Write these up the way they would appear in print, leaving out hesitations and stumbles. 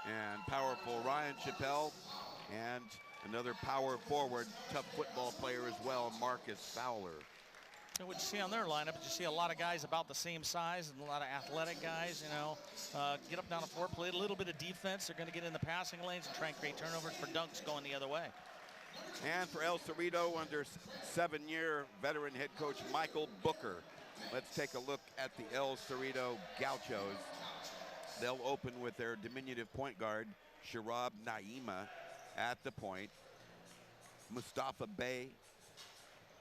and powerful Ryan Chappell, and another power forward, tough football player as well, Marcus Fowler. And what you see on their lineup is you see a lot of guys about the same size and a lot of athletic guys, you know, get up down the floor, play a little bit of defense. They're going to get in the passing lanes and try and create turnovers for dunks going the other way. And for El Cerrito, under 7-year veteran head coach Michael Booker. Let's take a look at the El Cerrito Gauchos. They'll open with their diminutive point guard, Sharab Naima, at the point. Mustafa Bey,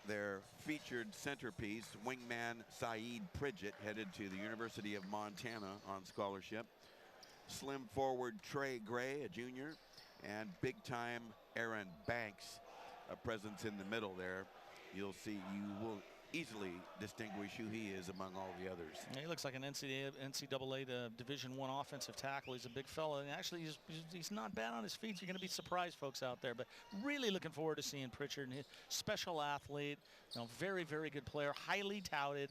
their featured centerpiece, wingman Saeed Pridgett, headed to the University of Montana on scholarship. Slim forward Trey Gray, a junior, and big-time Aaron Banks, a presence in the middle there. You will easily distinguish who he is among all the others. Yeah, he looks like an NCAA Division I offensive tackle. He's a big fella, and actually he's not bad on his feet. You're going to be surprised, folks out there. But really looking forward to seeing Pritchard. And his special athlete, you know, very, very good player, highly touted,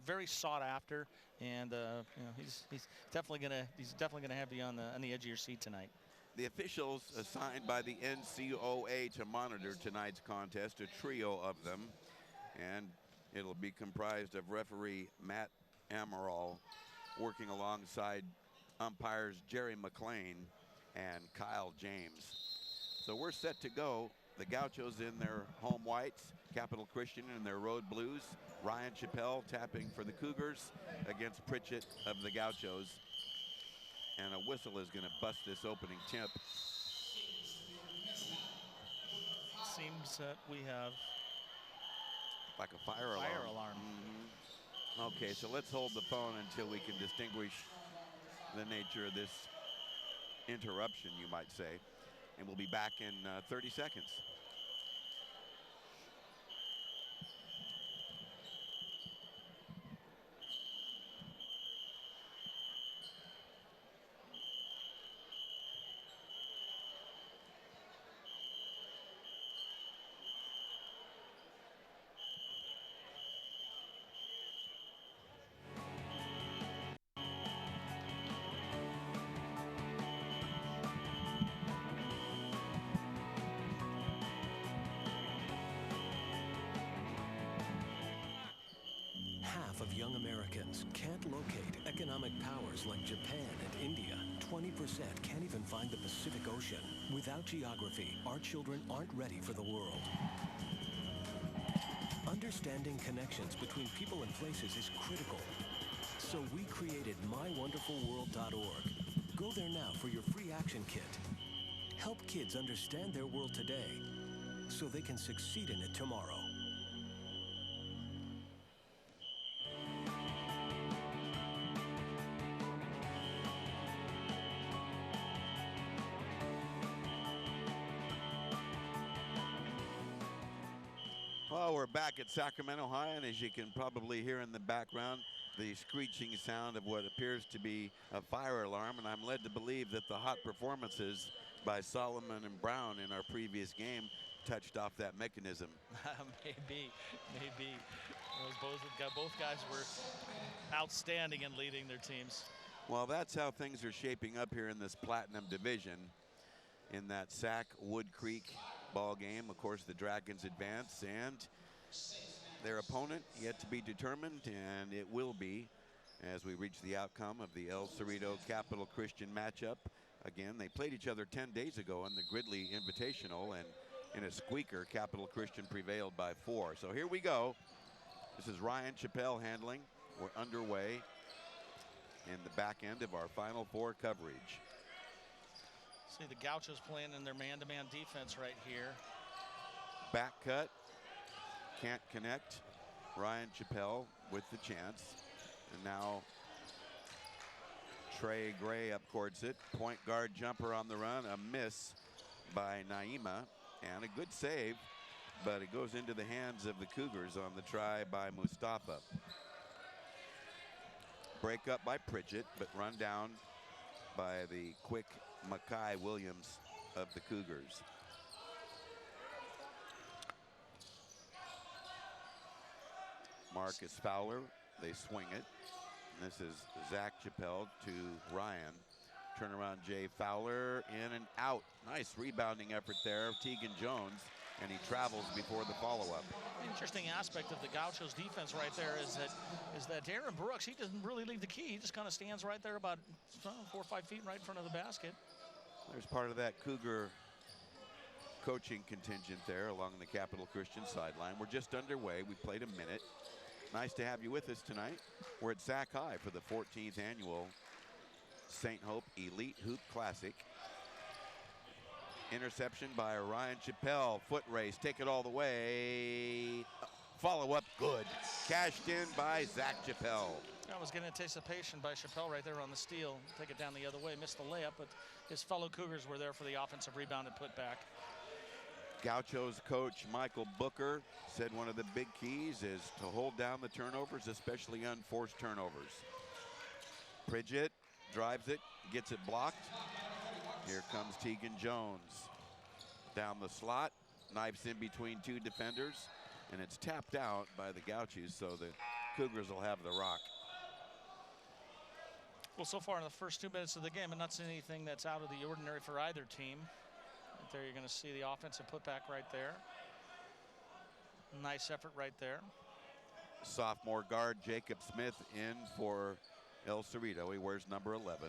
very sought after, and you know, he's definitely going to have you on the edge of your seat tonight. The officials assigned by the NCOA to monitor tonight's contest, a trio of them, and it'll be comprised of referee Matt Amaral working alongside umpires Jerry McLean and Kyle James. So we're set to go. The Gauchos in their home whites, Capital Christian in their road blues. Ryan Chappell tapping for the Cougars against Pritchett of the Gauchos. And a whistle is going to bust this opening tip. Seems that we have like a fire alarm. Mm-hmm. Okay, so let's hold the phone until we can distinguish the nature of this interruption, you might say. And we'll be back in 30 seconds. Young Americans can't locate economic powers like Japan and India. 20% can't even find the Pacific Ocean. Without geography, our children aren't ready for the world. Understanding connections between people and places is critical. So we created mywonderfulworld.org. Go there now for your free action kit. Help kids understand their world today so they can succeed in it tomorrow. Well, we're back at Sacramento High, and as you can probably hear in the background, the screeching sound of what appears to be a fire alarm, and I'm led to believe that the hot performances by Solomon and Brown in our previous game touched off that mechanism. Maybe. Both guys were outstanding in leading their teams. Well, that's how things are shaping up here in this Platinum Division. In that Sac Wood Creek ball game, of course, the Dragons advance, and their opponent yet to be determined, and it will be as we reach the outcome of the El Cerrito Capital Christian matchup. Again, they played each other 10 days ago in the Gridley Invitational, and in a squeaker, Capital Christian prevailed by 4. So here we go. This is Ryan Chappell handling. We're underway in the back end of our Final Four coverage. See the Gauchos playing in their man-to-man defense right here. Back cut, can't connect. Ryan Chappell with the chance. And now Trey Gray up courts it. Point guard jumper on the run, a miss by Naima, and a good save, but it goes into the hands of the Cougars on the try by Mustafa. Break up by Pritchett, but run down by the quick Makai Williams of the Cougars. Marcus Fowler, they swing it. And this is Zach Chappell to Ryan. Turnaround Jay Fowler, in and out. Nice rebounding effort there, Tegan Jones, and he travels before the follow-up. Interesting aspect of the Gauchos defense right there is that Darren Brooks, he doesn't really leave the key. He just kind of stands right there about 4 or 5 feet right in front of the basket. There's part of that Cougar coaching contingent there along the Capital Christian sideline. We're just underway. We played a minute. Nice to have you with us tonight. We're at Sac High for the 14th annual St. Hope Elite Hoop Classic. Interception by Ryan Chappelle. Foot race, take it all the way. Follow up, good. Cashed in by Zach Chappelle. That was good anticipation by Chappelle right there on the steal. Take it down the other way, missed the layup, but his fellow Cougars were there for the offensive rebound and put back. Gauchos coach Michael Booker said one of the big keys is to hold down the turnovers, especially unforced turnovers. Pridgett drives it, gets it blocked. Here comes Tegan Jones. Down the slot, knifes in between 2 defenders, and it's tapped out by the Gauchos, so the Cougars will have the rock. Well, so far in the first 2 minutes of the game, I'm not seeing anything that's out of the ordinary for either team. Right there, you're going to see the offensive putback right there. Nice effort right there. Sophomore guard Jacob Smith in for El Cerrito. He wears number 11.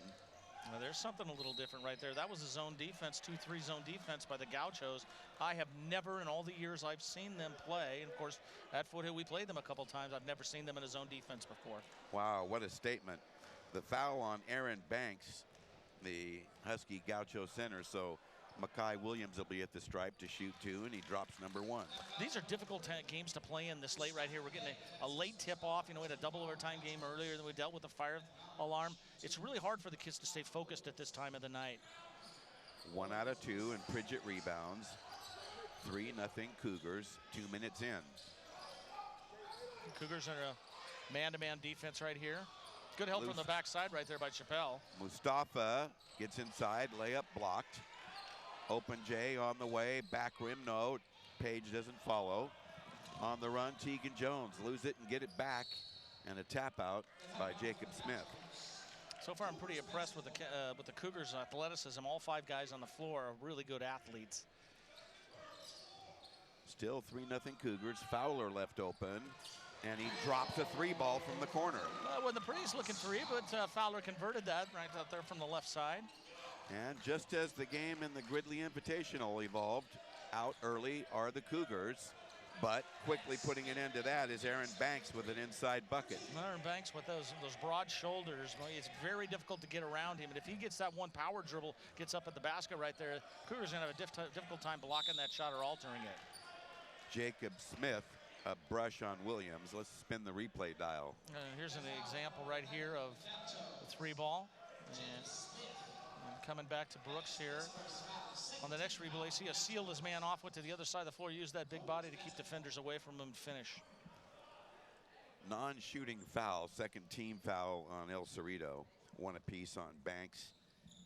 Now, there's something a little different right there. That was a zone defense, 2-3 zone defense by the Gauchos. I have never, in all the years I've seen them play, and of course, at Foothill we played them a couple times, I've never seen them in a zone defense before. Wow, what a statement. The foul on Aaron Banks, the Husky Gaucho center, so Makai Williams will be at the stripe to shoot 2, and he drops number 1. These are difficult games to play in this late right here. We're getting a late tip-off. You know, we had a double overtime game earlier, than we dealt with the fire alarm. It's really hard for the kids to stay focused at this time of the night. 1 out of 2, and Pridgett rebounds. 3-0 Cougars, 2 minutes in. Cougars are a man-to-man defense right here. Good help from the backside right there by Chappelle. Mustafa gets inside, layup blocked. Open J on the way, back rim, no. Page doesn't follow. On the run, Tegan Jones, lose it and get it back. And a tap out by Jacob Smith. So far, I'm pretty impressed with the Cougars' athleticism. All 5 guys on the floor are really good athletes. Still 3-0 Cougars. Fowler left open, and he drops a 3 ball from the corner. Wasn't the prettiest looking 3, but Fowler converted that right out there from the left side. And just as the game in the Gridley Invitational evolved, out early are the Cougars. But quickly putting an end to that is Aaron Banks with an inside bucket. Aaron Banks with those broad shoulders, it's very difficult to get around him. And if he gets that one power dribble, gets up at the basket right there, Cougars are going to have a difficult time blocking that shot or altering it. Jacob Smith, a brush on Williams. Let's spin the replay dial. Here's an example right here of the 3 ball. And coming back to Brooks here. On the next replay, see a sealed his man off, went to the other side of the floor, used that big body to keep defenders away from him and finish. Non-shooting foul, second team foul on El Cerrito. 1 apiece on Banks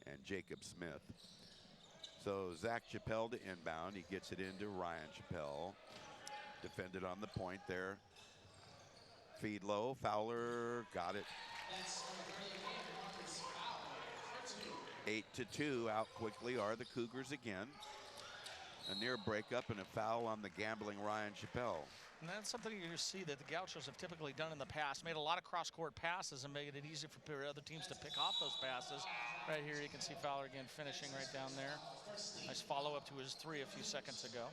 and Jacob Smith. So Zach Chappelle to inbound. He gets it into Ryan Chappelle. Defended on the point there. Feed low, Fowler got it. 8-2, out quickly are the Cougars again. A near breakup and a foul on the gambling Ryan Chappelle. And that's something you see that the Gauchos have typically done in the past. Made a lot of cross-court passes and made it easy for other teams to pick off those passes. Right here you can see Fowler again finishing right down there. Nice follow-up to his 3 a few seconds ago.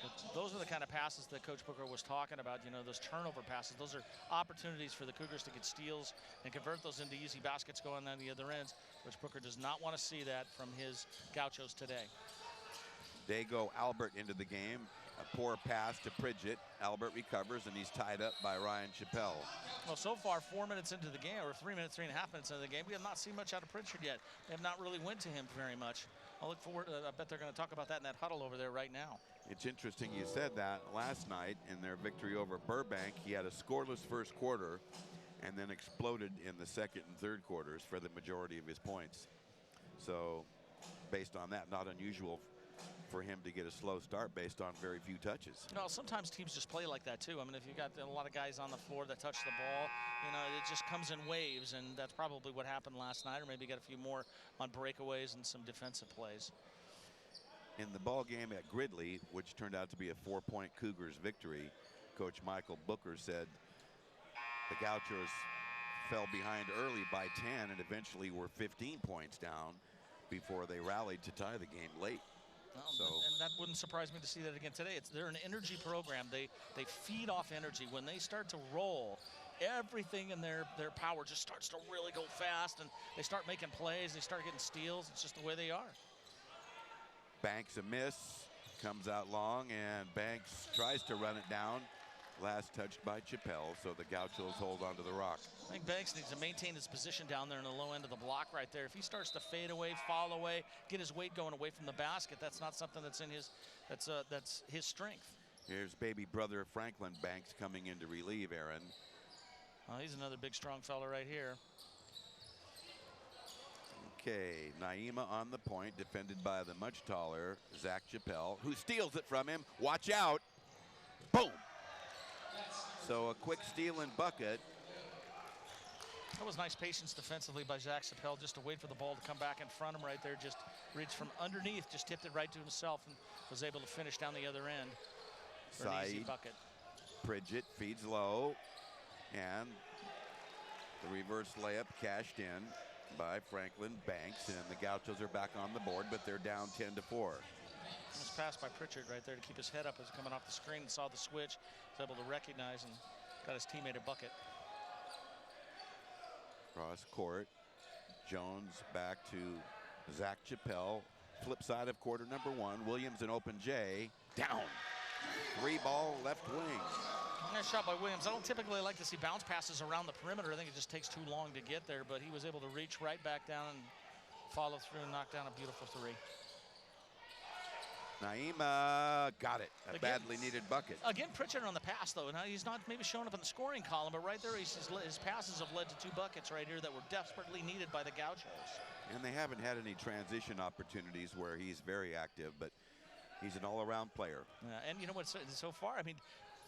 But those are the kind of passes that Coach Booker was talking about, you know, those turnover passes. Those are opportunities for the Cougars to get steals and convert those into easy baskets going on the other ends. Coach Booker does not want to see that from his Gauchos today. Dago Albert into the game. A poor pass to Pridgett. Albert recovers, and he's tied up by Ryan Chappelle. Well, so far, 4 minutes into the game, or 3 minutes, 3.5 minutes into the game, we have not seen much out of Pritchard yet. They have not really went to him very much. I'll look forward to, I bet they're going to talk about that in that huddle over there right now. It's interesting you said that. Last night in their victory over Burbank, he had a scoreless first quarter and then exploded in the second and third quarters for the majority of his points. So based on that, not unusual for him to get a slow start based on very few touches. Well, sometimes teams just play like that too. I mean, if you got a lot of guys on the floor that touch the ball, you know, it just comes in waves, and that's probably what happened last night, or maybe get a few more on breakaways and some defensive plays. In the ball game at Gridley, which turned out to be a 4-point Cougars victory, Coach Michael Booker said the Gauchos fell behind early by 10 and eventually were 15 points down before they rallied to tie the game late. Well, and that wouldn't surprise me to see that again today. They're an energy program. They feed off energy. When they start to roll, everything in their power just starts to really go fast, and they start making plays. They start getting steals. It's just the way they are. Banks a miss, comes out long, and Banks tries to run it down. Last touched by Chappelle, so the Gauchos hold onto the rock. I think Banks needs to maintain his position down there in the low end of the block right there. If he starts to fade away, fall away, get his weight going away from the basket, that's not something that's in his, that's his strength. Here's baby brother Franklin Banks coming in to relieve Aaron. Oh, he's another big, strong fella right here. Okay, Naima on the point, defended by the much taller Zach Chappelle, who steals it from him. Watch out. Boom. So a quick steal and bucket. That was nice patience defensively by Zach Chappelle, just to wait for the ball to come back in front of him right there. Just reached from underneath, just tipped it right to himself, and was able to finish down the other end for an easy bucket. Pridgett feeds low, and the reverse layup cashed in by Franklin Banks, and the Gauchos are back on the board, but they're down 10-4. Nice pass by Pritchard right there to keep his head up as coming off the screen and saw the switch. Was able to recognize and got his teammate a bucket. Cross court, Jones back to Zach Chappelle. Flip side of quarter number one. Williams and open J. Down. 3-ball left wing. Nice shot by Williams. I don't typically like to see bounce passes around the perimeter. I think it just takes too long to get there, but he was able to reach right back down and follow through and knock down a beautiful three. Naima got it. A badly needed bucket. Again, Pritchard on the pass, though. Now he's not maybe showing up in the scoring column, but right there, his passes have led to 2 buckets right here that were desperately needed by the Gauchos. And they haven't had any transition opportunities where he's very active, but he's an all-around player. Yeah, and you know what, so far, I mean,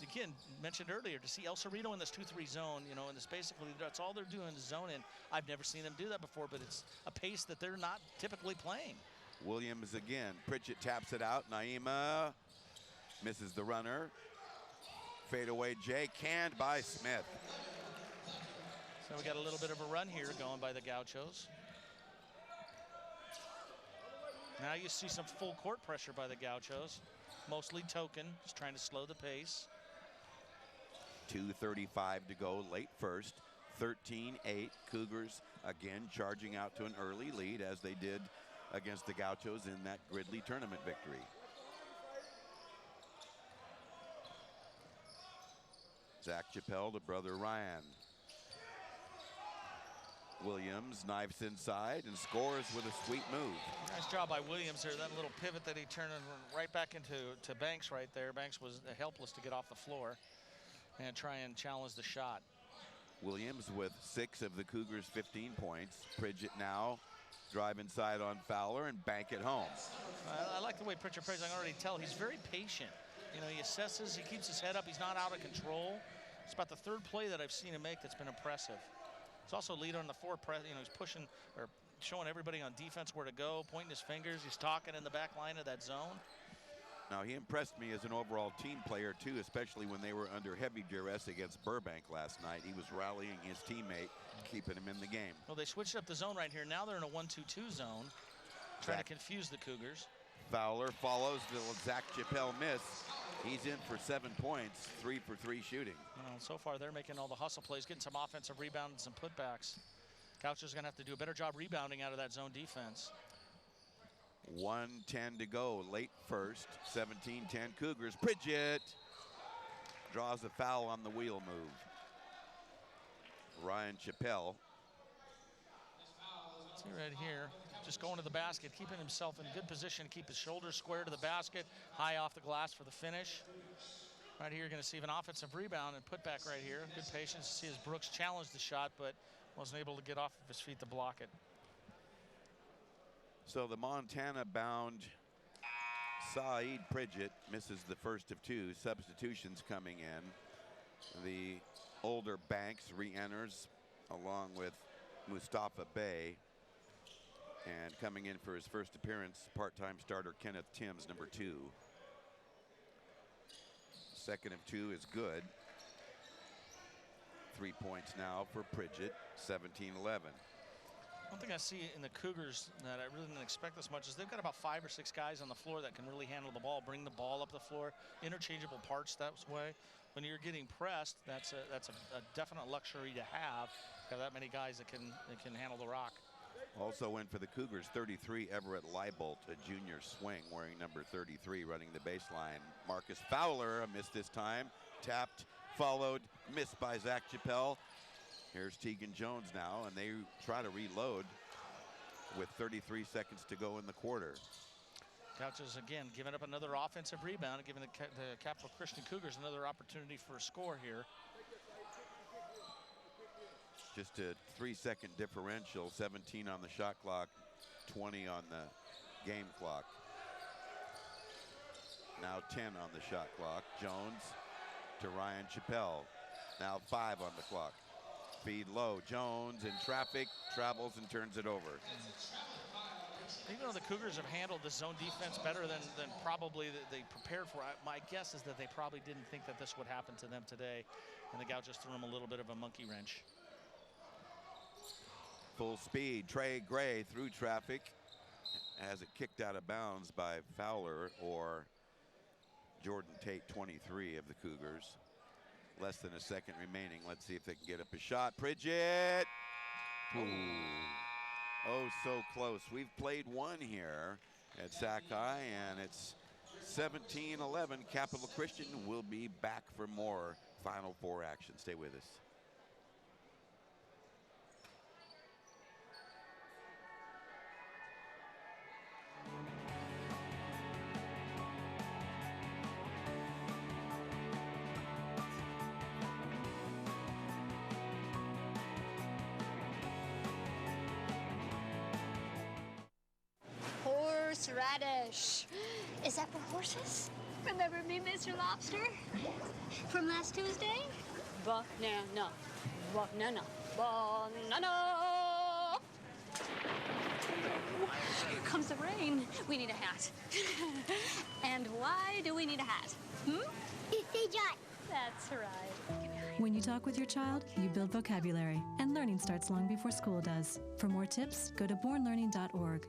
again, mentioned earlier, to see El Cerrito in this 2-3 zone, you know, and this basically, that's all they're doing is zone in. I've never seen them do that before, but it's a pace that they're not typically playing. Williams again. Pritchett taps it out. Naima misses the runner. Fadeaway J, canned by Smith. So we got a little bit of a run here going by the Gauchos. Now you see some full court pressure by the Gauchos. Mostly token, just trying to slow the pace. 2:35 to go, late first. 13-8. Cougars again charging out to an early lead as they did against the Gauchos in that Gridley tournament victory. Zach Chappelle to brother Ryan. Williams knifes inside and scores with a sweet move. Nice job by Williams there. That little pivot that he turned right back into Banks right there. Banks was helpless to get off the floor and try and challenge the shot. Williams with 6 of the Cougars' 15 points. Pridgett now drive inside on Fowler and bank it home. I like the way Pritchard plays. I can already tell he's very patient. You know, he assesses, he keeps his head up. He's not out of control. It's about the 3rd play that I've seen him make that's been impressive. He's also lead on the 4 press. You know, he's pushing or showing everybody on defense where to go, pointing his fingers. He's talking in the back line of that zone. Now, he impressed me as an overall team player, too, especially when they were under heavy duress against Burbank last night. He was rallying his teammate, keeping him in the game. Well, they switched up the zone right here. Now they're in a 1-2-2 zone, trying to confuse the Cougars. Fowler follows the Zach Chappelle miss. He's in for 7 points, 3 for 3 shooting. Well, so far, they're making all the hustle plays, getting some offensive rebound and some putbacks. Gauchos are going to have to do a better job rebounding out of that zone defense. 1:10 to go, late first, 17-10 Cougars. Pridgett draws a foul on the wheel move. Ryan Chappelle. See right here, just going to the basket, keeping himself in good position, keep his shoulders square to the basket, high off the glass for the finish. Right here, you're going to see an offensive rebound and put back right here. Good patience to see as Brooks challenged the shot, but wasn't able to get off of his feet to block it. So the Montana-bound Saeed Pridgett misses the first of two. Substitutions coming in. The older Banks re-enters along with Mustafa Bey. And coming in for his first appearance, part-time starter Kenneth Timms, number 2. Second of two is good. 3 points now for Pridgett, 17-11. One thing I see in the Cougars that I really didn't expect this much is they've got about 5 or 6 guys on the floor that can really handle the ball, bring the ball up the floor, interchangeable parts that way. When you're getting pressed, that's a definite luxury to have that many guys that can handle the rock. Also in for the Cougars, 33, Everett Leibold, a junior swing, wearing number 33, running the baseline. Marcus Fowler, a miss this time, tapped, followed, missed by Zach Chappelle. Here's Tegan Jones now, and they try to reload with 33 seconds to go in the quarter. Gauchos again giving up another offensive rebound and giving the Capital Christian Cougars another opportunity for a score here. Just a 3-second differential, 17 on the shot clock, 20 on the game clock. Now 10 on the shot clock. Jones to Ryan Chappelle. Now 5 on the clock. Feed low. Jones in traffic, travels and turns it over. Even though the Cougars have handled the zone defense better than probably they prepared for, my guess is that they probably didn't think that this would happen to them today, and the Gauchos threw them a little bit of a monkey wrench. Full speed, Trey Gray through traffic, has it kicked out of bounds by Fowler or Jordan Tate, 23 of the Cougars. Less than a second remaining. Let's see if they can get up a shot. Pridgett! Ooh. Oh, so close. We've played one here at Sakai, and it's 17-11. Capital Christian will be back for more Final Four action. Stay with us. Horseradish. Is that for horses? Remember me, Mr. Lobster? From last Tuesday? Banana. Banana. Banana. Here comes the rain. We need a hat. And why do we need a hat? That's right. When you talk with your child, you build vocabulary, and learning starts long before school does. For more tips, go to bornlearning.org.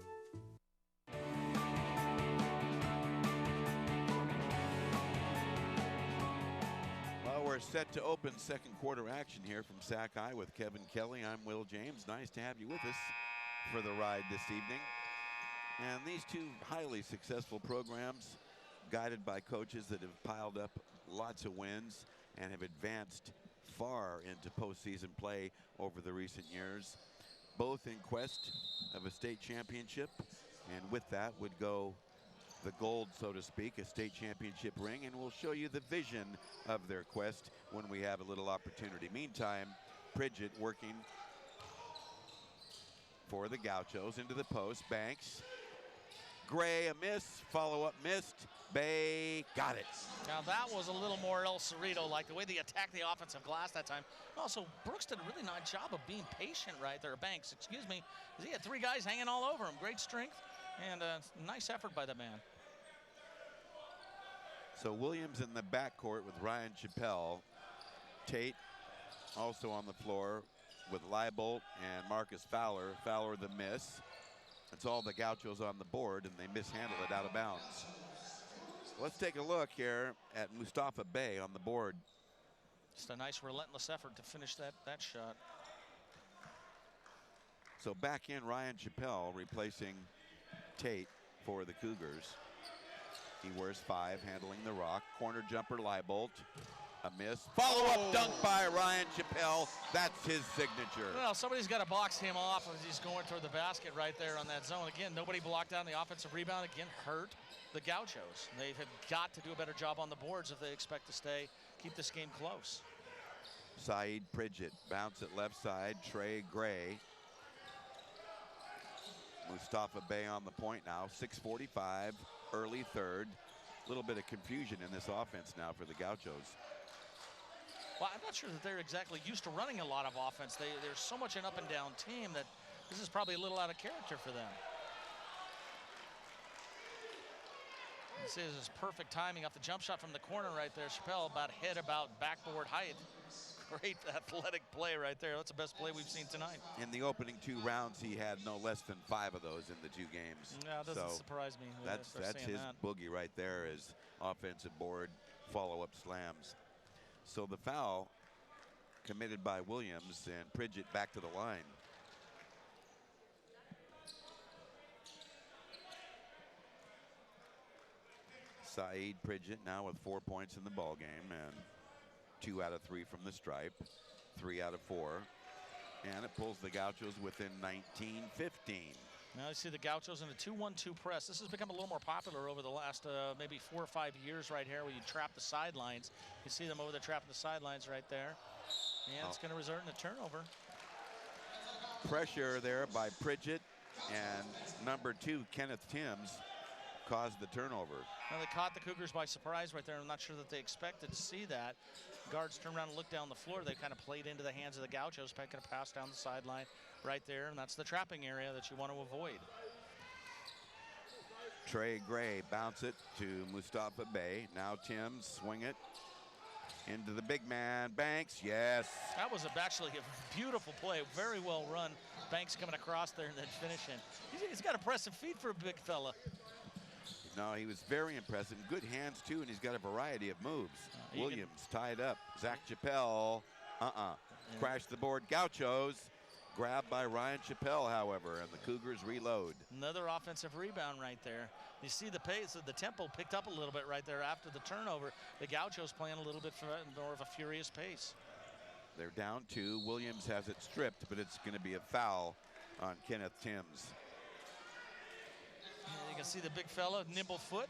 We're set to open second quarter action here from Sakai with Kevin Kelly. I'm Will James. Nice to have you with us for the ride this evening. And these two highly successful programs, guided by coaches that have piled up lots of wins and have advanced far into postseason play over the recent years, both in quest of a state championship, and with that would go the gold, so to speak, a state championship ring, and we'll show you the vision of their quest when we have a little opportunity. Meantime, Pridgett working for the Gauchos into the post. Banks, Gray, a miss, follow-up missed. Bay got it. Now that was a little more El Cerrito, like the way they attacked the offensive glass that time. Also, Brooks did a really nice job of being patient right there. Banks, excuse me. He had 3 guys hanging all over him. Great strength and a nice effort by the man. So Williams in the backcourt with Ryan Chappelle. Tate also on the floor with Leibold and Marcus Fowler. Fowler the miss. It's all the Gauchos on the board, and they mishandle it out of bounds. Let's take a look here at Mustafa Bey on the board. Just a nice relentless effort to finish that shot. So back in Ryan Chappelle replacing Tate for the Cougars. He wears 5, handling the rock. Corner jumper, Leibold. A miss. Follow-up dunk by Ryan Chappelle. That's his signature. Well, somebody's got to box him off as he's going toward the basket right there on that zone. Again, nobody blocked down the offensive rebound. Again, hurt the Gauchos. They have got to do a better job on the boards if they expect to keep this game close. Saeed Pridgett, bounce at left side. Trey Gray. Mustafa Bey on the point now. 6:45. early third. A little bit of confusion in this offense now for the Gauchos. Well, I'm not sure that they're exactly used to running a lot of offense. There's so much an up and down team that this is probably a little out of character for them. This is perfect timing off the jump shot from the corner right there. Chappelle about backboard height. Great athletic play right there. That's the best play we've seen tonight. In the opening 2 rounds, he had no less than 5 of those in the 2 games. Yeah, it doesn't surprise me. That's his boogie right there, is offensive board follow-up slams. So the foul committed by Williams, and Pridgett back to the line. Saeed Pridgett now with 4 points in the ball game, and 2 out of 3 from the stripe, 3 out of 4, and it pulls the Gauchos within 19-15. Now you see the Gauchos in a 2-1-2 press. This has become a little more popular over the last maybe 4 or 5 years right here, where you trap the sidelines. You see them over there trapping the sidelines right there, and it's going to result in a turnover. Pressure there by Pridgett, and number 2, Kenneth Timms, caused the turnover. Well, they caught the Cougars by surprise right there. I'm not sure that they expected to see that. Guards turned around and looked down the floor. They kind of played into the hands of the Gauchos, picking a pass down the sideline right there, and that's the trapping area that you want to avoid. Trey Gray bounce it to Mustafa Bey. Now Timms swing it into the big man, Banks. Yes. That was actually a beautiful play, very well run. Banks coming across there and then finishing. He's got impressive feet for a big fella. No, he was very impressive. Good hands, too, and he's got a variety of moves. Williams tied up. Zach Chappelle, crashed the board. Gauchos grabbed by Ryan Chappelle, however, and the Cougars reload. Another offensive rebound right there. You see the pace of the tempo picked up a little bit right there after the turnover. The Gauchos playing a little bit more of a furious pace. They're down 2. Williams has it stripped, but it's going to be a foul on Kenneth Timms. You can see the big fella, nimble foot,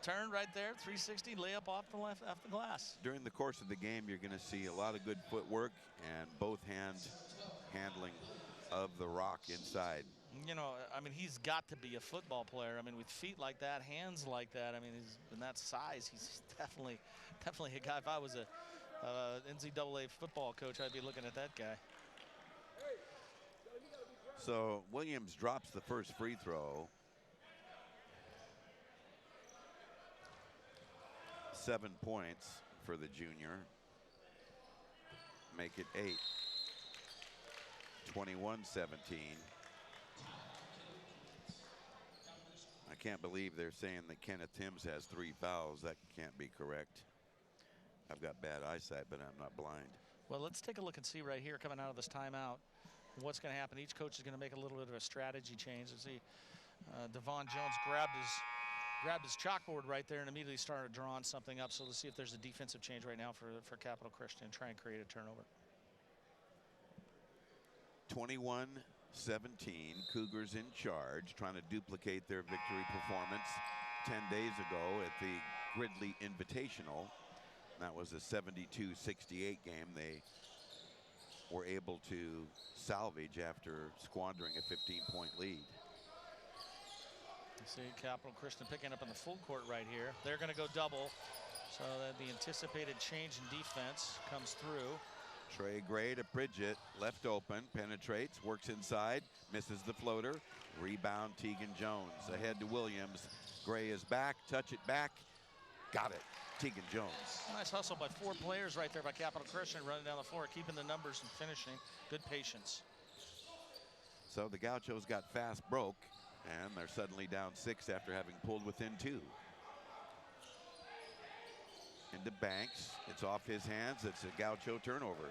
turn right there, 360, layup off the glass. During the course of the game, you're going to see a lot of good footwork and both hand handling of the rock inside. You know, I mean, he's got to be a football player. I mean, with feet like that, hands like that, I mean, he's in that size, he's definitely a guy. If I was a NCAA football coach, I'd be looking at that guy. So Williams drops the first free throw. 7 points for the junior. Make it 8. 21-17. I can't believe they're saying that Kenneth Timms has 3 fouls. That can't be correct. I've got bad eyesight, but I'm not blind. Well, let's take a look and see right here coming out of this timeout what's going to happen. Each coach is going to make a little bit of a strategy change. Let's see, Devon Jones grabbed his chalkboard right there and immediately started drawing something up. So let's see if there's a defensive change right now for Capital Christian. Try and create a turnover. 21-17, Cougars in charge, trying to duplicate their victory performance 10 days ago at the Gridley Invitational. That was a 72-68 game they were able to salvage after squandering a 15-point lead. You see Capital Christian picking up in the full court right here. They're going to go double, so that the anticipated change in defense comes through. Trey Gray to Pridgett, left open, penetrates, works inside, misses the floater. Rebound Tegan Jones, ahead to Williams. Gray is back, touch it back, got it. Tegan Jones. Nice hustle by 4 players right there by Capital Christian, running down the floor, keeping the numbers and finishing. Good patience. So the Gauchos got fast broke, and they're suddenly down 6 after having pulled within 2. Into Banks, it's off his hands, it's a Gaucho turnover.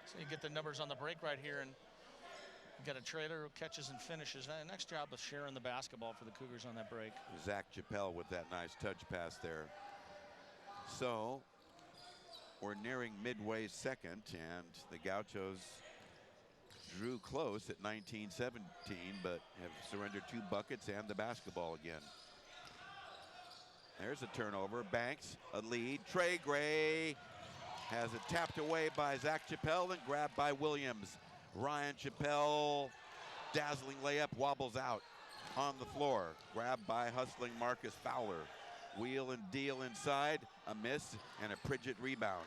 So you get the numbers on the break right here, and you got a trailer who catches and finishes. Nice job of sharing the basketball for the Cougars on that break. Zach Chappelle with that nice touch pass there. So we're nearing midway second, and the Gauchos drew close at 19-17, but have surrendered 2 buckets and the basketball again. There's a turnover. Banks, a lead. Trey Gray has it tapped away by Zach Chappelle and grabbed by Williams. Ryan Chappelle, dazzling layup, wobbles out. on the floor. Grabbed by hustling Marcus Fowler. Wheel and deal inside. A miss and a Pridgett rebound.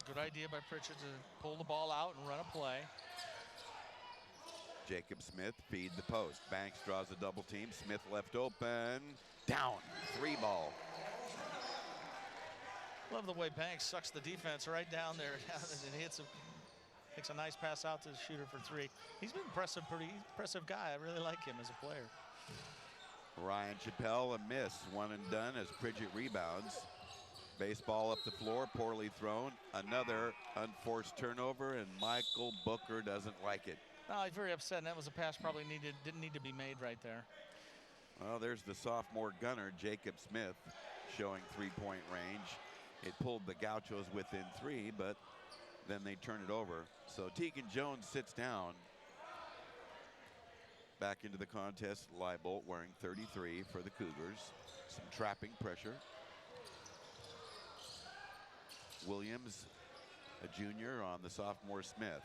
Good idea by Pritchard to pull the ball out and run a play. Jacob Smith feed the post. Banks draws a double team. Smith left open. Down. 3 ball. Love the way Banks sucks the defense right down there and takes a nice pass out to the shooter for 3. He's been impressive, pretty impressive guy. I really like him as a player. Ryan Chappell, a miss. 1 and done as Pridgett rebounds. Baseball up the floor, poorly thrown. Another unforced turnover, and Michael Booker doesn't like it. Oh, he's very upset, and that was a pass probably didn't need to be made right there. Well, there's the sophomore gunner, Jacob Smith, showing 3-point range. It pulled the Gauchos within 3, but then they turn it over. So Tegan Jones sits down. Back into the contest, Leibold wearing 33 for the Cougars. Some trapping pressure. Williams, a junior, on the sophomore Smith.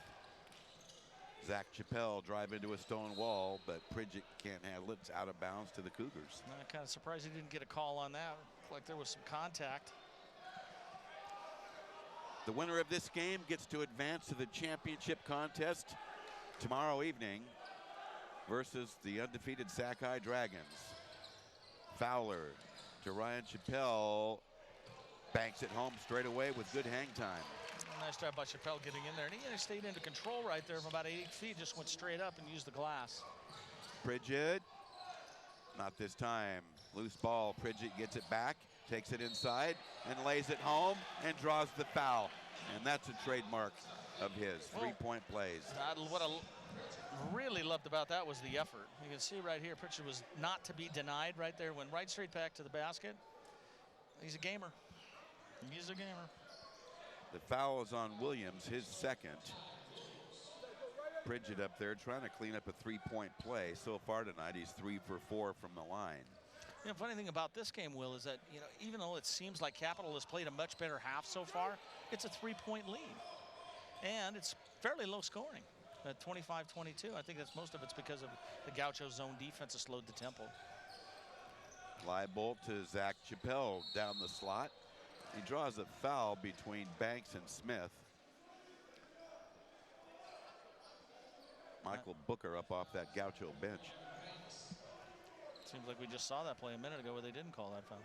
Zach Chappell drive into a stone wall, but Pridgett can't handle it. It's out of bounds to the Cougars. I'm kind of surprised he didn't get a call on that. Looked like there was some contact. The winner of this game gets to advance to the championship contest tomorrow evening versus the undefeated Sackeye Dragons. Fowler to Ryan Chappell. Banks it home straight away with good hang time. Nice job by Chappell getting in there. And he stayed into control right there from about 8 feet. Just went straight up and used the glass. Pridgett, not this time. Loose ball, Pridgett gets it back, takes it inside, and lays it home, and draws the foul. And that's a trademark of his, 3-point plays. What I really loved about that was the effort. You can see right here, Pridgett was not to be denied right there. Went right straight back to the basket. He's a gamer. He's a gamer. The foul is on Williams, his second. Pridgett up there trying to clean up a 3-point play. So far tonight, he's 3 for 4 from the line. You know, funny thing about this game, Will, is that, you know, even though it seems like Capital has played a much better half so far, it's a 3-point lead. And it's fairly low scoring at 25-22. I think that's most of it's because of the Gaucho zone defense has slowed the tempo. Leibold to Zach Chappell down the slot. He draws a foul between Banks and Smith. Michael Booker up off that Gaucho bench. Seems like we just saw that play a minute ago where they didn't call that foul.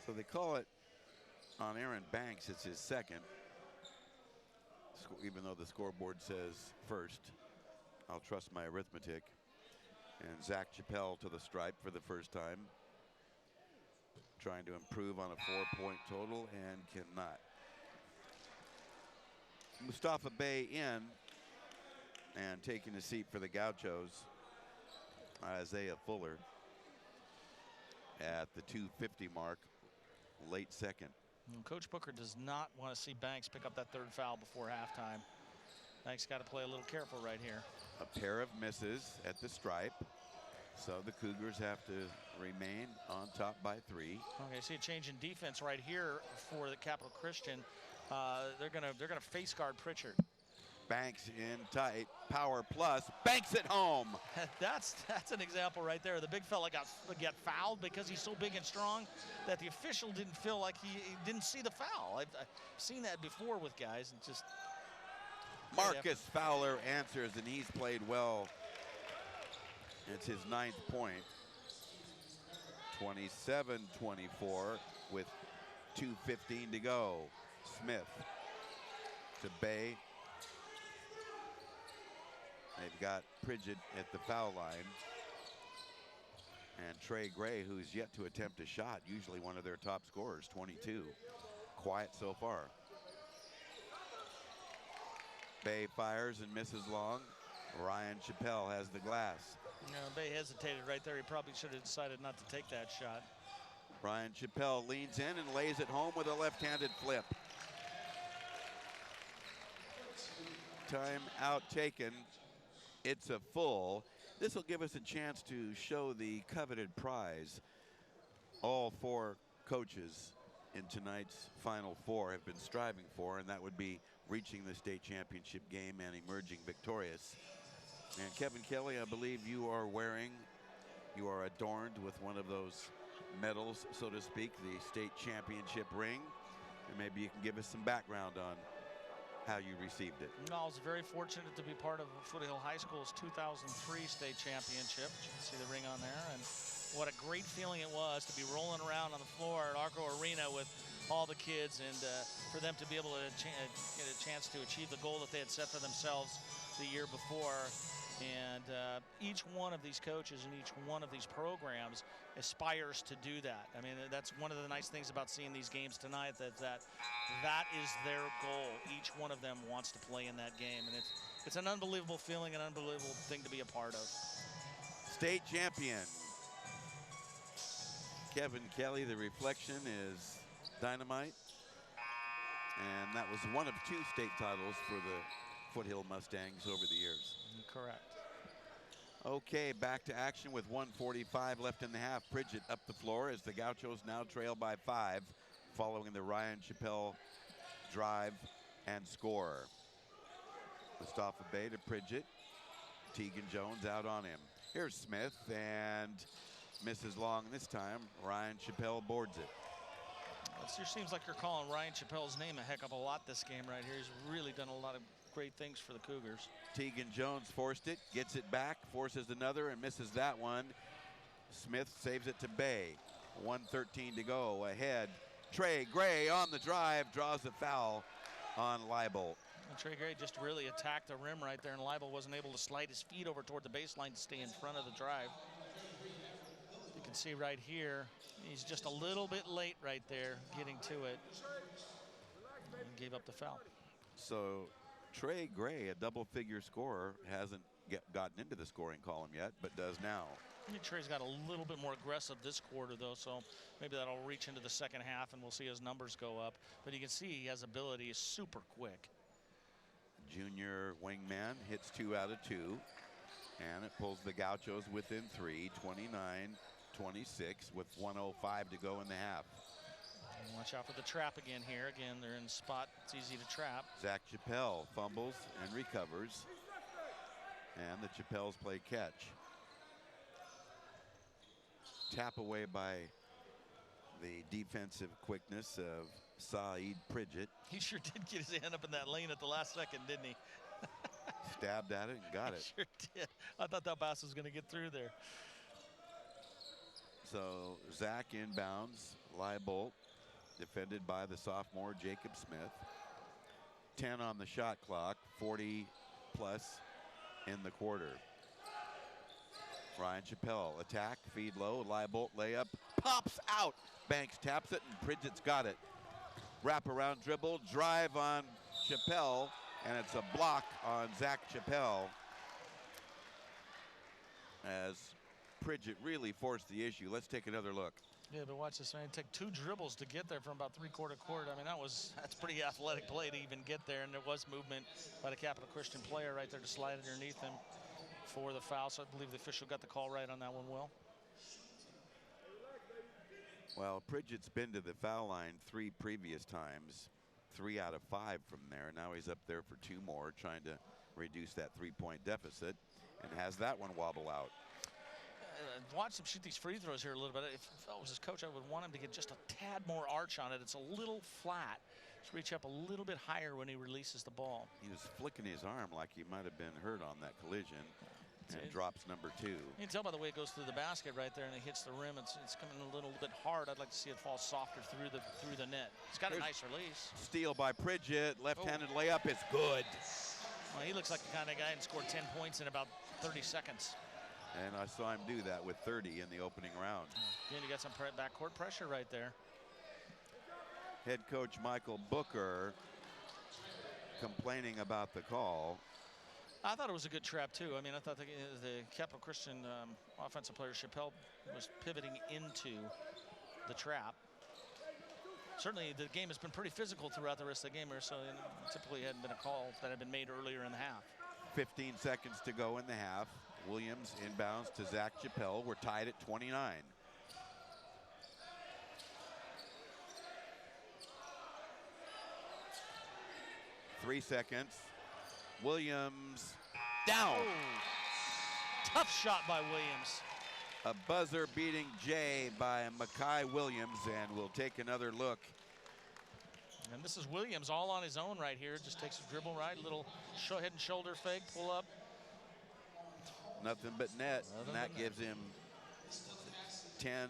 So they call it on Aaron Banks. It's his second. Even though the scoreboard says first, I'll trust my arithmetic. And Zach Chappell to the stripe for the first time. Trying to improve on a 4-point total and cannot. Mustafa Bey in and taking a seat for the Gauchos. Isaiah Fuller at the 2:50 mark, late second. Coach Booker does not want to see Banks pick up that 3rd foul before halftime. Banks got to play a little careful right here. A pair of misses at the stripe. So the Cougars have to remain on top by 3. Okay, see a change in defense right here for the Capital Christian. They're gonna face guard Pritchard. Banks in tight, power plus, Banks at home. That's an example right there. The big fella got fouled because he's so big and strong that the official didn't feel like he didn't see the foul. I've seen that before with guys and just. Marcus Fowler answers, and he's played well. It's his 9th point. 27-24 with 2:15 to go. Smith to Bay. They've got Pridgett at the foul line. And Trey Gray, who's yet to attempt a shot, usually one of their top scorers, 22. Quiet so far. Bay fires and misses long. Ryan Chappell has the glass. Bay hesitated right there. He probably should have decided not to take that shot. Ryan Chappell leans in and lays it home with a left-handed flip. Time out taken. It's a full. This will give us a chance to show the coveted prize. All 4 coaches in tonight's Final Four have been striving for, and that would be reaching the state championship game and emerging victorious. And Kevin Kelly, I believe you are adorned with one of those medals, so to speak, the state championship ring. And maybe you can give us some background on how you received it. I was very fortunate to be part of Foothill High School's 2003 state championship. You can see the ring on there, and what a great feeling it was to be rolling around on the floor at Arco Arena with all the kids, and for them to be able to get a chance to achieve the goal that they had set for themselves the year before. And each one of these coaches and each one of these programs aspires to do that. I mean, that's one of the nice things about seeing these games tonight, that is their goal. Each one of them wants to play in that game, and it's an unbelievable feeling, an unbelievable thing to be a part of. State champion Kevin Kelly. The reflection is dynamite, and that was one of 2 state titles for the Foothill Mustangs over the years. Correct. Okay, back to action with 1:45 left in the half. Pridgett up the floor as the Gauchos now trail by 5 following the Ryan Chappell drive and score. Mustafa Bey to Pridgett. Tegan Jones out on him. Here's Smith, and misses long this time. Ryan Chappell boards it. It sure seems like you're calling Ryan Chappell's name a heck of a lot this game right here. He's really done a lot of great things for the Cougars. Tegan Jones forced it, gets it back, forces another, and misses that one. Smith saves it to Bay. 1:13 to go. Ahead. Trey Gray on the drive, draws a foul on Leibold. And Trey Gray just really attacked the rim right there, and Leibold wasn't able to slide his feet over toward the baseline to stay in front of the drive. You can see right here, he's just a little bit late right there getting to it, and gave up the foul. So Trey Gray, a double-figure scorer, hasn't gotten into the scoring column yet, but does now. I think Trey's got a little bit more aggressive this quarter, though, so maybe that'll reach into the second half, and we'll see his numbers go up. But you can see he has ability. He's super quick. Junior wingman hits 2 out of 2, and it pulls the Gauchos within 3, 29-26, with 1:05 to go in the half. And watch out for the trap again here. Again, they're in a spot it's easy to trap. Zach Chappell fumbles and recovers, and the Chappells play catch. Tap away by the defensive quickness of Saeed Pridgett. He sure did get his hand up in that lane at the last second, didn't he? Stabbed at it and got it. Sure did. I thought that pass was going to get through there. So Zach inbounds. Leibold defended by the sophomore Jacob Smith. 10 on the shot clock, 40 plus in the quarter. Ryan Chappell attack, feed low, Leibold layup, pops out. Banks taps it, and Pridgett's got it. Wrap around dribble, drive on Chappell, and it's a block on Zach Chappell as Pridgett really forced the issue. Let's take another look. Yeah, but watch this, man. It took 2 dribbles to get there from about 3/4 court. I mean, that's pretty athletic play to even get there, and there was movement by the Capital Christian player right there to slide underneath him for the foul. So I believe the official got the call right on that one, Will. Well, Pridgett's been to the foul line 3 previous times, 3 out of 5 from there. Now he's up there for 2 more, trying to reduce that 3-point deficit, and has that one wobble out. Watch him shoot these free throws here a little bit. If I was his coach, I would want him to get just a tad more arch on it. It's a little flat. Just reach up a little bit higher when he releases the ball. He was flicking his arm like he might have been hurt on that collision, and drops number 2. You can tell by the way it goes through the basket right there, and it hits the rim. It's coming a little bit hard. I'd like to see it fall softer through the net. It's got a nice release. Steal by Pridgett. Left-handed layup is good. Well, he looks like the kind of guy who scored 10 points in about 30 seconds. And I saw him do that with 30 in the opening round. Again, you got some backcourt pressure right there. Head coach Michael Booker complaining about the call. I thought it was a good trap, too. I mean, I thought the Capital Christian offensive player, Chappell, was pivoting into the trap. Certainly, the game has been pretty physical throughout the rest of the game, so typically hadn't been a call that had been made earlier in the half. 15 seconds to go in the half. Williams inbounds to Zach Chappell. We're tied at 29. 3 seconds. Williams down. Oh, tough shot by Williams. A buzzer beating Jay by Makai Williams, and we'll take another look. And this is Williams all on his own right here. Just takes a dribble right, little head and shoulder fake, pull up. Nothing but net, and that gives him 10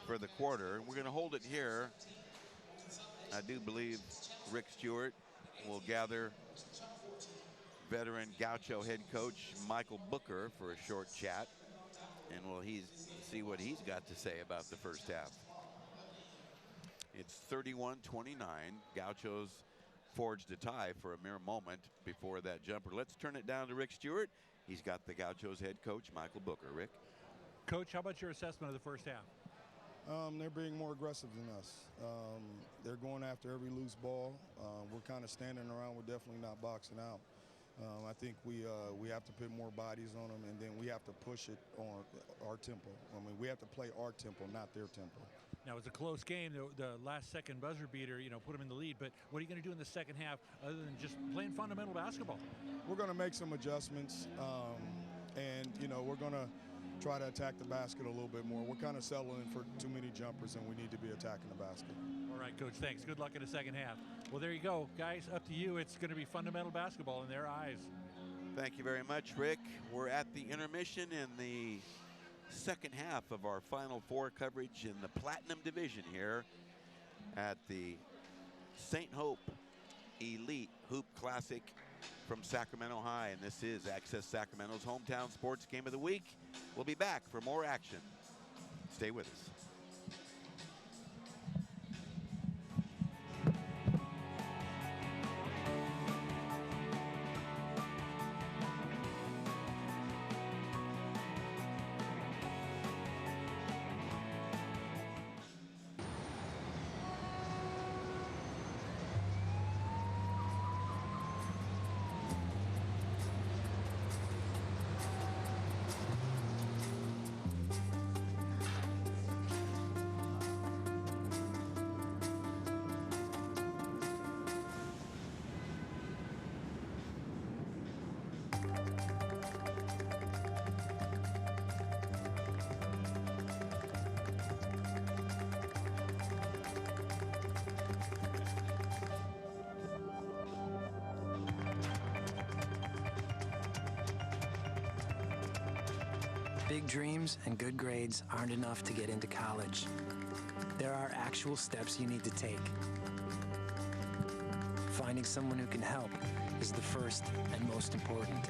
for the quarter. We're going to hold it here. I do believe Rick Stewart will gather veteran Gaucho head coach Michael Booker for a short chat, and we'll see what he's got to say about the first half. It's 31-29. Gauchos forged a tie for a mere moment before that jumper. Let's turn it down to Rick Stewart. He's got the Gauchos head coach Michael Booker. Rick? Coach, how about your assessment of the first half? They're being more aggressive than us. They're going after every loose ball. We're kind of standing around. We're definitely not boxing out. I think we have to put more bodies on them, and then we have to push it on our tempo. I mean, we have to play our tempo, not their tempo. Now, it was a close game. The last-second buzzer beater, put them in the lead. But what are you going to do in the second half other than just playing fundamental basketball? We're going to make some adjustments, and, we're going to try to attack the basket a little bit more. We're kind of settling for too many jumpers, and we need to be attacking the basket. All right, Coach, thanks. Good luck in the second half. Well, there you go. Guys, up to you. It's going to be fundamental basketball in their eyes. Thank you very much, Rick. We're at the intermission in the second half of our Final Four coverage in the Platinum Division here at the St. Hope Elite Hoop Classic from Sacramento High, and this is Access Sacramento's hometown sports game of the week. We'll be back for more action. Stay with us. Big dreams and good grades aren't enough to get into college. There are actual steps you need to take. Finding someone who can help is the first and most important.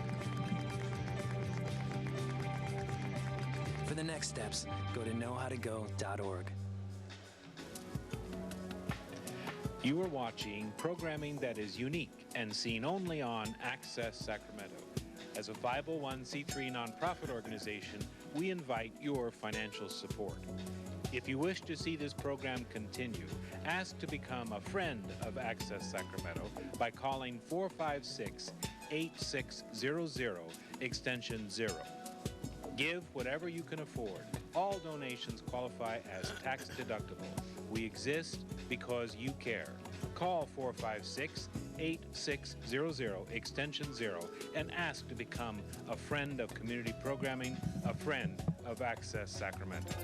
For the next steps, go to knowhowtogo.org. You are watching programming that is unique and seen only on Access Sacramento. As a 501c3 nonprofit organization, we invite your financial support. If you wish to see this program continue, ask to become a friend of Access Sacramento by calling 456-8600, extension 0. Give whatever you can afford. All donations qualify as tax deductible. We exist because you care. Call 456-8600, extension 0, and ask to become a friend of community programming, a friend of Access Sacramento.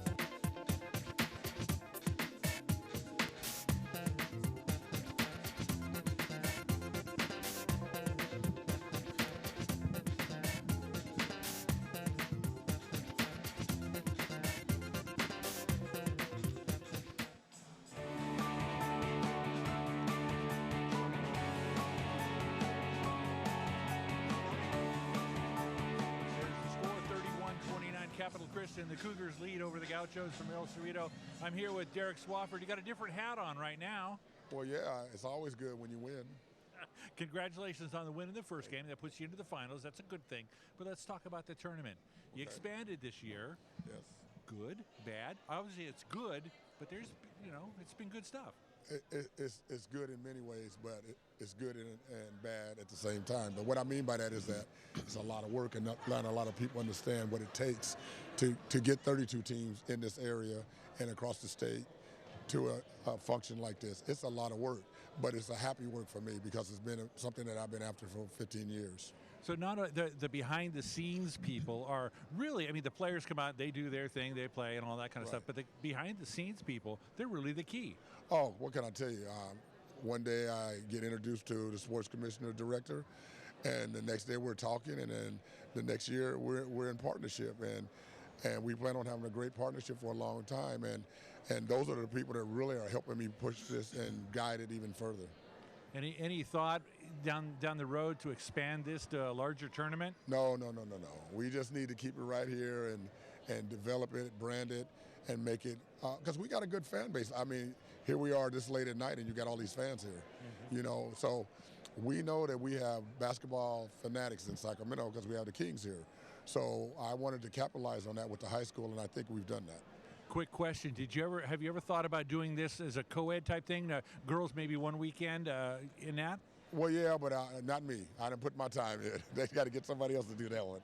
The Cougars lead over the Gauchos from El Cerrito. I'm here with Derek Swafford. You got a different hat on right now. Well, yeah, it's always good when you win. Congratulations on the win in the first game. That puts you into the finals. That's a good thing. But let's talk about the tournament. You expanded this year. Yes. Good, bad. Obviously, it's good, but there's, it's been good stuff. It's good in many ways, but it's good and bad at the same time. But what I mean by that is that it's a lot of work, and not a lot of people understand what it takes to get 32 teams in this area and across the state to a function like this. It's a lot of work. but it's a happy work for me because it's been something that I've been after for 15 years. So not the behind-the-scenes people are really, I mean, the players come out, they do their thing, they play and all that kind of stuff, but the behind-the-scenes people, they're really the key. Oh, what can I tell you? One day I get introduced to the sports commissioner director, and the next day we're talking, and then the next year we're in partnership, and we plan on having a great partnership for a long time, and those are the people that really are helping me push this and guide it even further. Any thought down the road to expand this to a larger tournament? No. We just need to keep it right here and develop it, brand it, and make it, because we got a good fan base. I mean, here we are this late at night and you got all these fans here, you know, so we know that we have basketball fanatics in Sacramento because we have the Kings here. So I wanted to capitalize on that with the high school, and I think we've done that. Quick question: have you ever thought about doing this as a co-ed type thing? Girls maybe one weekend in that? Well, yeah, but not me. I didn't put my time in. They got to get somebody else to do that one.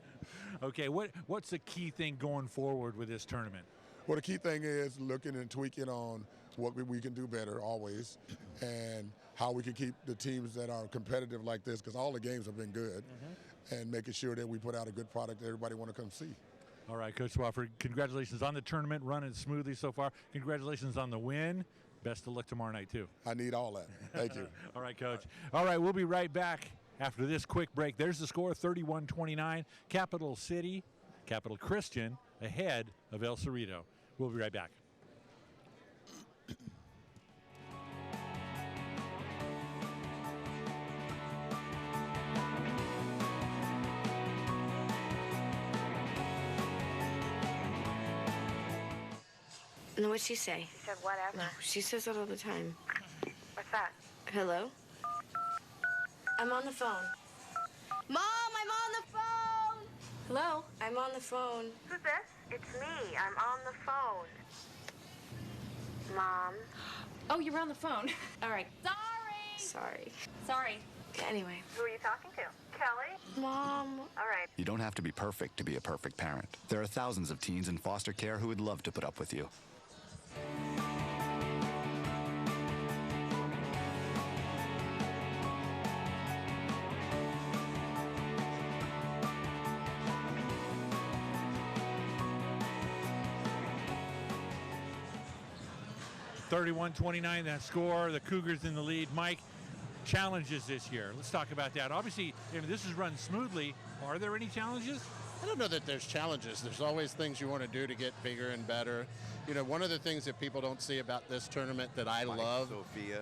Okay, what's the key thing going forward with this tournament? Well, the key thing is looking and tweaking on what we can do better always, and how we can keep the teams that are competitive like this, because all the games have been good, and making sure that we put out a good product that everybody want to come see. All right, Coach Swafford, congratulations on the tournament, running smoothly so far. Congratulations on the win. Best of luck tomorrow night, too. I need all that. Thank you. All right, Coach. All right, we'll be right back after this quick break. There's the score, 31-29. Capital Christian ahead of El Cerrito. We'll be right back. No, what'd she say? She said whatever. No, she says that all the time. What's that? Hello? I'm on the phone. Mom, I'm on the phone! Hello? I'm on the phone. Who's this? It's me. I'm on the phone. Mom. Oh, you're on the phone. All right. Sorry. Anyway. Who are you talking to? Kelly? Mom. All right. You don't have to be perfect to be a perfect parent. There are thousands of teens in foster care who would love to put up with you. (31-29) that score. The Cougars in the lead. Mike, challenges this year. Let's talk about that. Obviously, if this is run smoothly, are there any challenges? I don't know that there's challenges. There's always things you want to do to get bigger and better. You know, one of the things that people don't see about this tournament that I love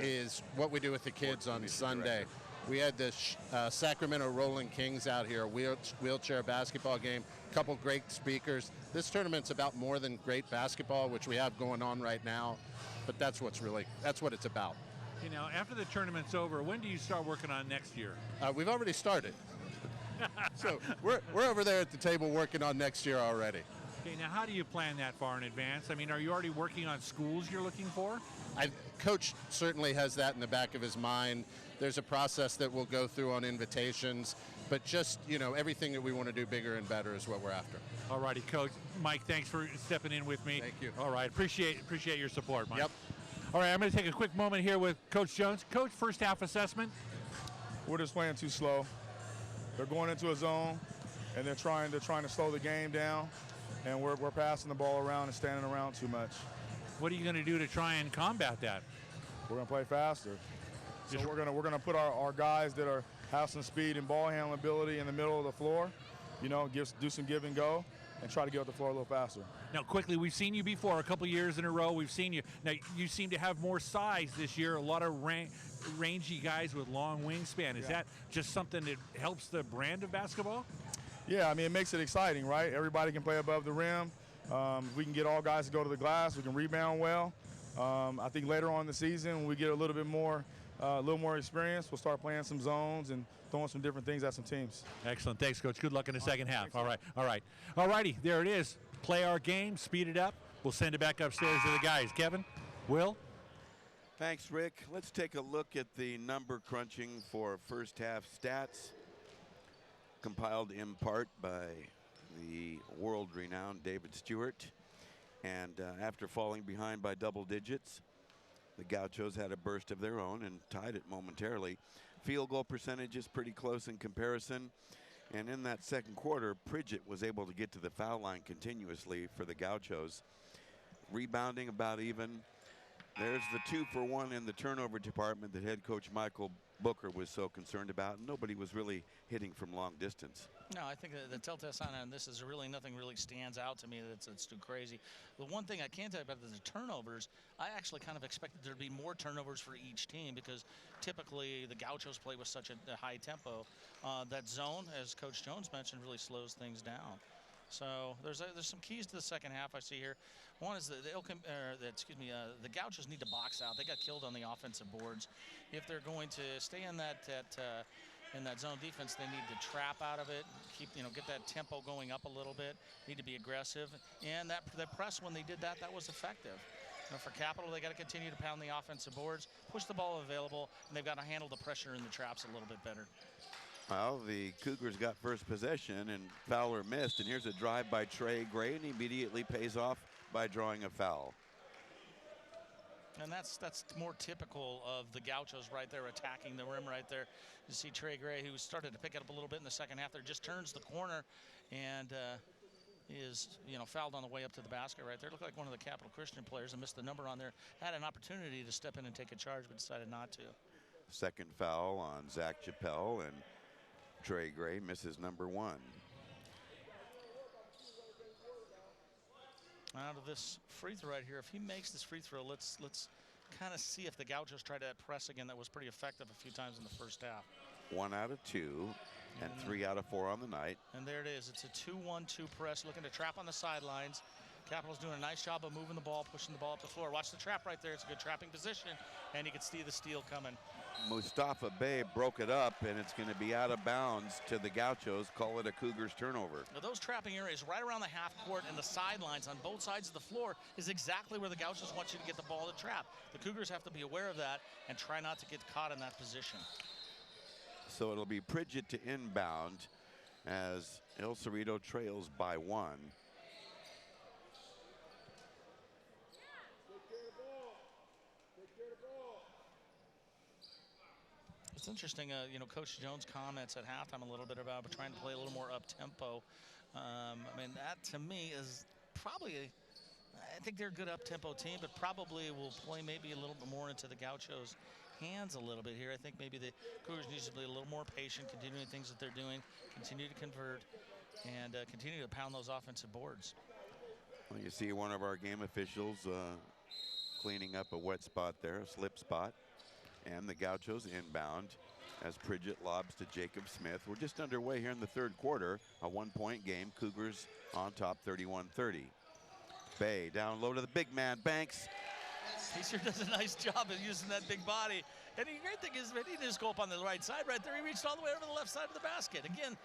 is what we do with the kids on Sunday. We had the Sacramento Rolling Kings out here, a wheelchair basketball game, a couple great speakers. This tournament's about more than great basketball, which we have going on right now, but that's what it's about. You know, after the tournament's over, when do you start working on next year? We've already started. So we're over there at the table working on next year already. Okay, now how do you plan that far in advance? I mean, are you already working on schools you're looking for? Coach certainly has that in the back of his mind. There's a process that we'll go through on invitations, but just, you know, everything that we want to do bigger and better is what we're after. All righty, Coach. Mike, thanks for stepping in with me. Thank you. All right, appreciate your support, Mike. Yep. All right, I'm going to take a quick moment here with Coach Jones. Coach, first half assessment. We're just playing too slow. They're going into a zone, and they're trying to slow the game down, and we're passing the ball around and standing around too much. What are you going to do to try and combat that? We're going to play faster. So we're gonna put our guys that have some speed and ball handling ability in the middle of the floor. You know, do some give and go, and try to get off the floor a little faster. Now, quickly, we've seen you before a couple years in a row. We've seen you. Now, you seem to have more size this year. A lot of rangy guys with long wingspan. Is that just something that helps the brand of basketball? Yeah, I mean, it makes it exciting, right? Everybody can play above the rim. We can get all guys to go to the glass. We can rebound well. I think later on in the season, when we get a little more experience, we'll start playing some zones and throwing some different things at some teams. Excellent. Thanks, Coach. Good luck in the second half. All right. All righty. There it is. Play our game. Speed it up. We'll send it back upstairs to the guys. Kevin? Will? Thanks, Rick. Let's take a look at the number crunching for first half stats, compiled in part by the world-renowned David Stewart. And after falling behind by double digits, The Gauchos had a burst of their own and tied it momentarily. Field goal percentage is pretty close in comparison. And in that second quarter, Pridgett was able to get to the foul line continuously for the Gauchos. Rebounding about even. There's the 2-for-1 in the turnover department that head coach Michael Booker was so concerned about. Nobody was really hitting from long distance. No, I think the telltale sign on this is really nothing really stands out to me that's too crazy. The one thing I can tell you about the turnovers, I actually kind of expected there to be more turnovers for each team because typically the Gauchos play with such a high tempo. That zone, as Coach Jones mentioned, really slows things down. So there's some keys to the second half I see here. One is the Gauchos need to box out. They got killed on the offensive boards. If they're going to stay in that zone defense, they need to trap out of it, get that tempo going up a little bit. Need to be aggressive, and that press when they did that was effective. For Capital, they got to continue to pound the offensive boards, push the ball available, and they've got to handle the pressure in the traps a little bit better. Well, the Cougars got first possession, and Fowler missed. And here's a drive by Trey Gray, and he immediately pays off by drawing a foul. And that's more typical of the Gauchos right there, attacking the rim right there. You see Trey Gray, who started to pick it up a little bit in the second half there, just turns the corner and is fouled on the way up to the basket right there. Looked like one of the Capital Christian players and missed the number on there. Had an opportunity to step in and take a charge, but decided not to. Second foul on Zach Chappelle, and Trey Gray misses number 1. Out of this free throw right here, if he makes this free throw, let's kind of see if the Gauchos try that press again that was pretty effective a few times in the first half. 1 out of 2 and 3 out of 4 on the night. And there it is. It's a 2-1-2 press, looking to trap on the sidelines. Capital's doing a nice job of moving the ball, pushing the ball up the floor. Watch the trap right there. It's a good trapping position, and you can see the steal coming. Mustafa Bey broke it up, and it's going to be out of bounds to the Gauchos. Call it a Cougars turnover. Now those trapping areas right around the half court and the sidelines on both sides of the floor is exactly where the Gauchos want you to get the ball to trap. The Cougars have to be aware of that and try not to get caught in that position. So it'll be Pridgett to inbound as El Cerrito trails by 1. It's interesting, Coach Jones' comments at halftime a little bit about trying to play a little more up-tempo. I mean, that to me is probably, I think they're a good up-tempo team, but probably will play maybe a little bit more into the Gauchos' hands a little bit here. I think maybe the Cougars need to be a little more patient, continuing things that they're doing, continue to convert, and continue to pound those offensive boards. Well, you see one of our game officials cleaning up a wet spot there, a slip spot. And the Gauchos inbound as Pridgett lobs to Jacob Smith. We're just underway here in the third quarter. A 1-point game. Cougars on top 31-30. Bey down low to the big man, Banks. He sure does a nice job of using that big body. And the great thing is, he didn't just go up on the right side right there. He reached all the way over to the left side of the basket. Again,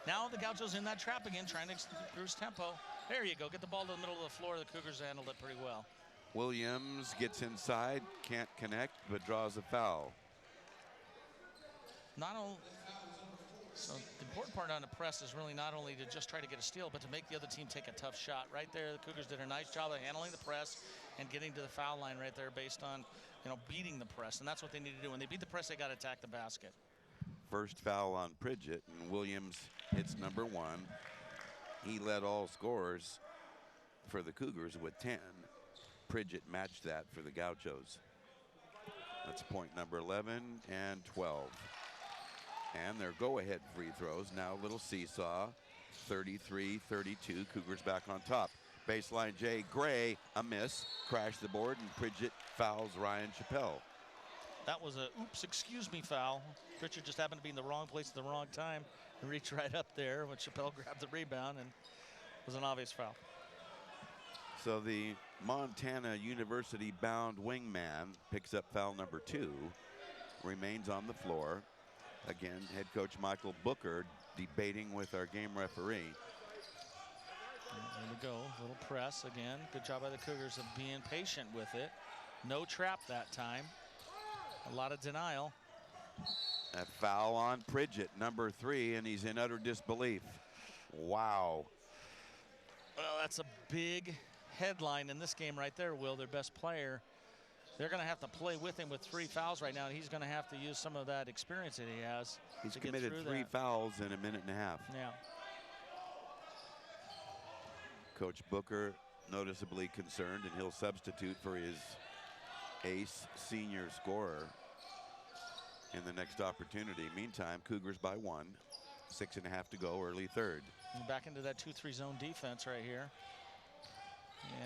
now the Gauchos in that trap again, trying to cruise tempo. There you go. Get the ball to the middle of the floor. The Cougars handled it pretty well. Williams gets inside, can't connect, but draws a foul. So the important part on the press is really not only to just try to get a steal, but to make the other team take a tough shot. Right there, the Cougars did a nice job of handling the press and getting to the foul line right there based on, beating the press. And that's what they need to do. When they beat the press, they got to attack the basket. First foul on Pridgett, and Williams hits number 1. He led all scorers for the Cougars with 10. Pridgett matched that for the Gauchos. That's point number 11 and 12. And their go-ahead free throws. Now a little seesaw. 33-32. Cougars back on top. Baseline Jay Gray, a miss. Crashed the board, and Pridgett fouls Ryan Chappelle. That was a oops, excuse me foul. Pritchard just happened to be in the wrong place at the wrong time and reached right up there when Chappelle grabbed the rebound, and it was an obvious foul. So the Montana University-bound wingman picks up foul number 2, remains on the floor. Again, head coach Michael Booker debating with our game referee. There we go, a little press again. Good job by the Cougars of being patient with it. No trap that time. A lot of denial. A foul on Pridgett, number 3, and he's in utter disbelief. Wow. Well, that's a big headline in this game right there, Will. Their best player they're going to have to play with him with 3 fouls right now, and he's going to have to use some of that experience that he has. He's to committed get through 3 that. fouls in a minute and a half. Yeah. Coach Booker noticeably concerned, and he'll substitute for his ace senior scorer in the next opportunity. Meantime, Cougars by 1, 6.5 to go, early third. And back into that 2-3 zone defense right here.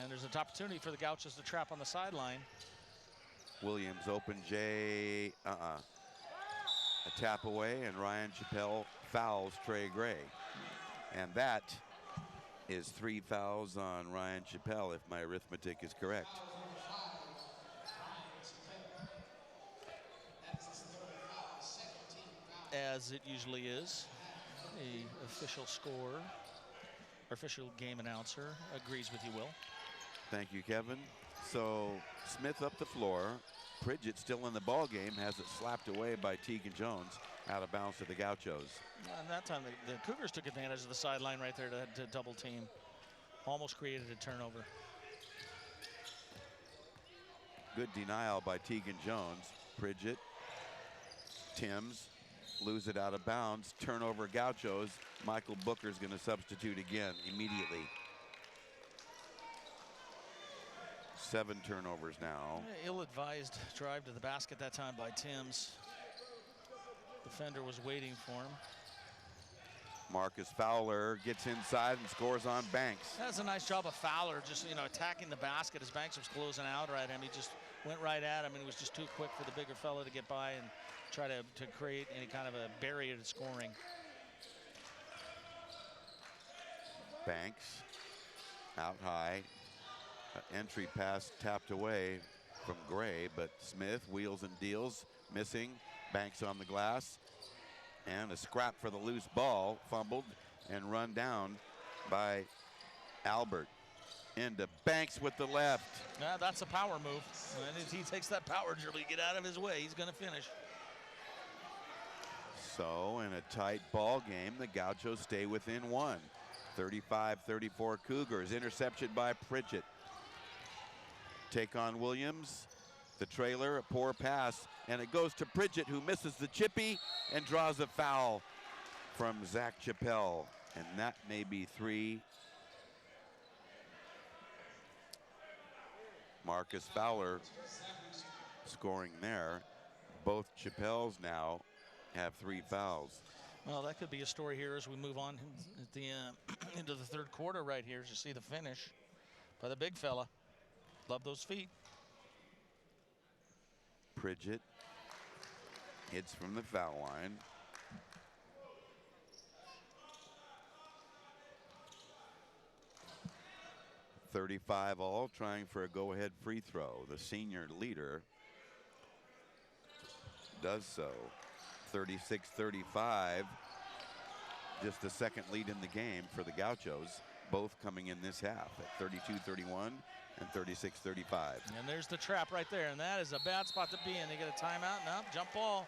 And there's an opportunity for the Gauchos to trap on the sideline. Williams open J, a tap away, and Ryan Chappelle fouls Trey Gray. And that is 3 fouls on Ryan Chappelle, if my arithmetic is correct. As it usually is. The official scorer, or official game announcer, agrees with you, Will. Thank you, Kevin. So Smith up the floor. Pridgett still in the ball game, has it slapped away by Tegan Jones, out of bounds to the Gauchos. And that time the Cougars took advantage of the sideline right there to double team. Almost created a turnover. Good denial by Tegan Jones. Pridgett, Timms, lose it out of bounds. Turnover Gauchos. Michael Booker's going to substitute again immediately. 7 turnovers now. Ill-advised drive to the basket that time by Timms. Defender was waiting for him. Marcus Fowler gets inside and scores on Banks. That's a nice job of Fowler, just attacking the basket as Banks was closing out right at him. He just went right at him, and it was just too quick for the bigger fella to get by and try to create any kind of a barrier to scoring. Banks out high. Entry pass tapped away from Gray, but Smith wheels and deals, missing. Banks on the glass, and a scrap for the loose ball, fumbled and run down by Albert. Into Banks with the left. That's a power move. And if he takes that power dribble, you get out of his way, he's going to finish. So in a tight ball game, the Gauchos stay within 1. 35-34 Cougars. Interception by Pridgett. Take on Williams. The trailer, a poor pass, and it goes to Pridgett, who misses the chippy and draws a foul from Zach Chappelle. And that may be 3. Marcus Fowler scoring there. Both Chappelles now have 3 fouls. Well, that could be a story here as we move on at the into the third quarter right here, as you see the finish by the big fella. Love those feet. Pridgett hits from the foul line. .35 all, trying for a go-ahead free throw. The senior leader does so. 36-35. Just the second lead in the game for the Gauchos, both coming in this half at 32-31 and 36-35. And there's the trap right there, and that is a bad spot to be in. They get a timeout. No, jump ball.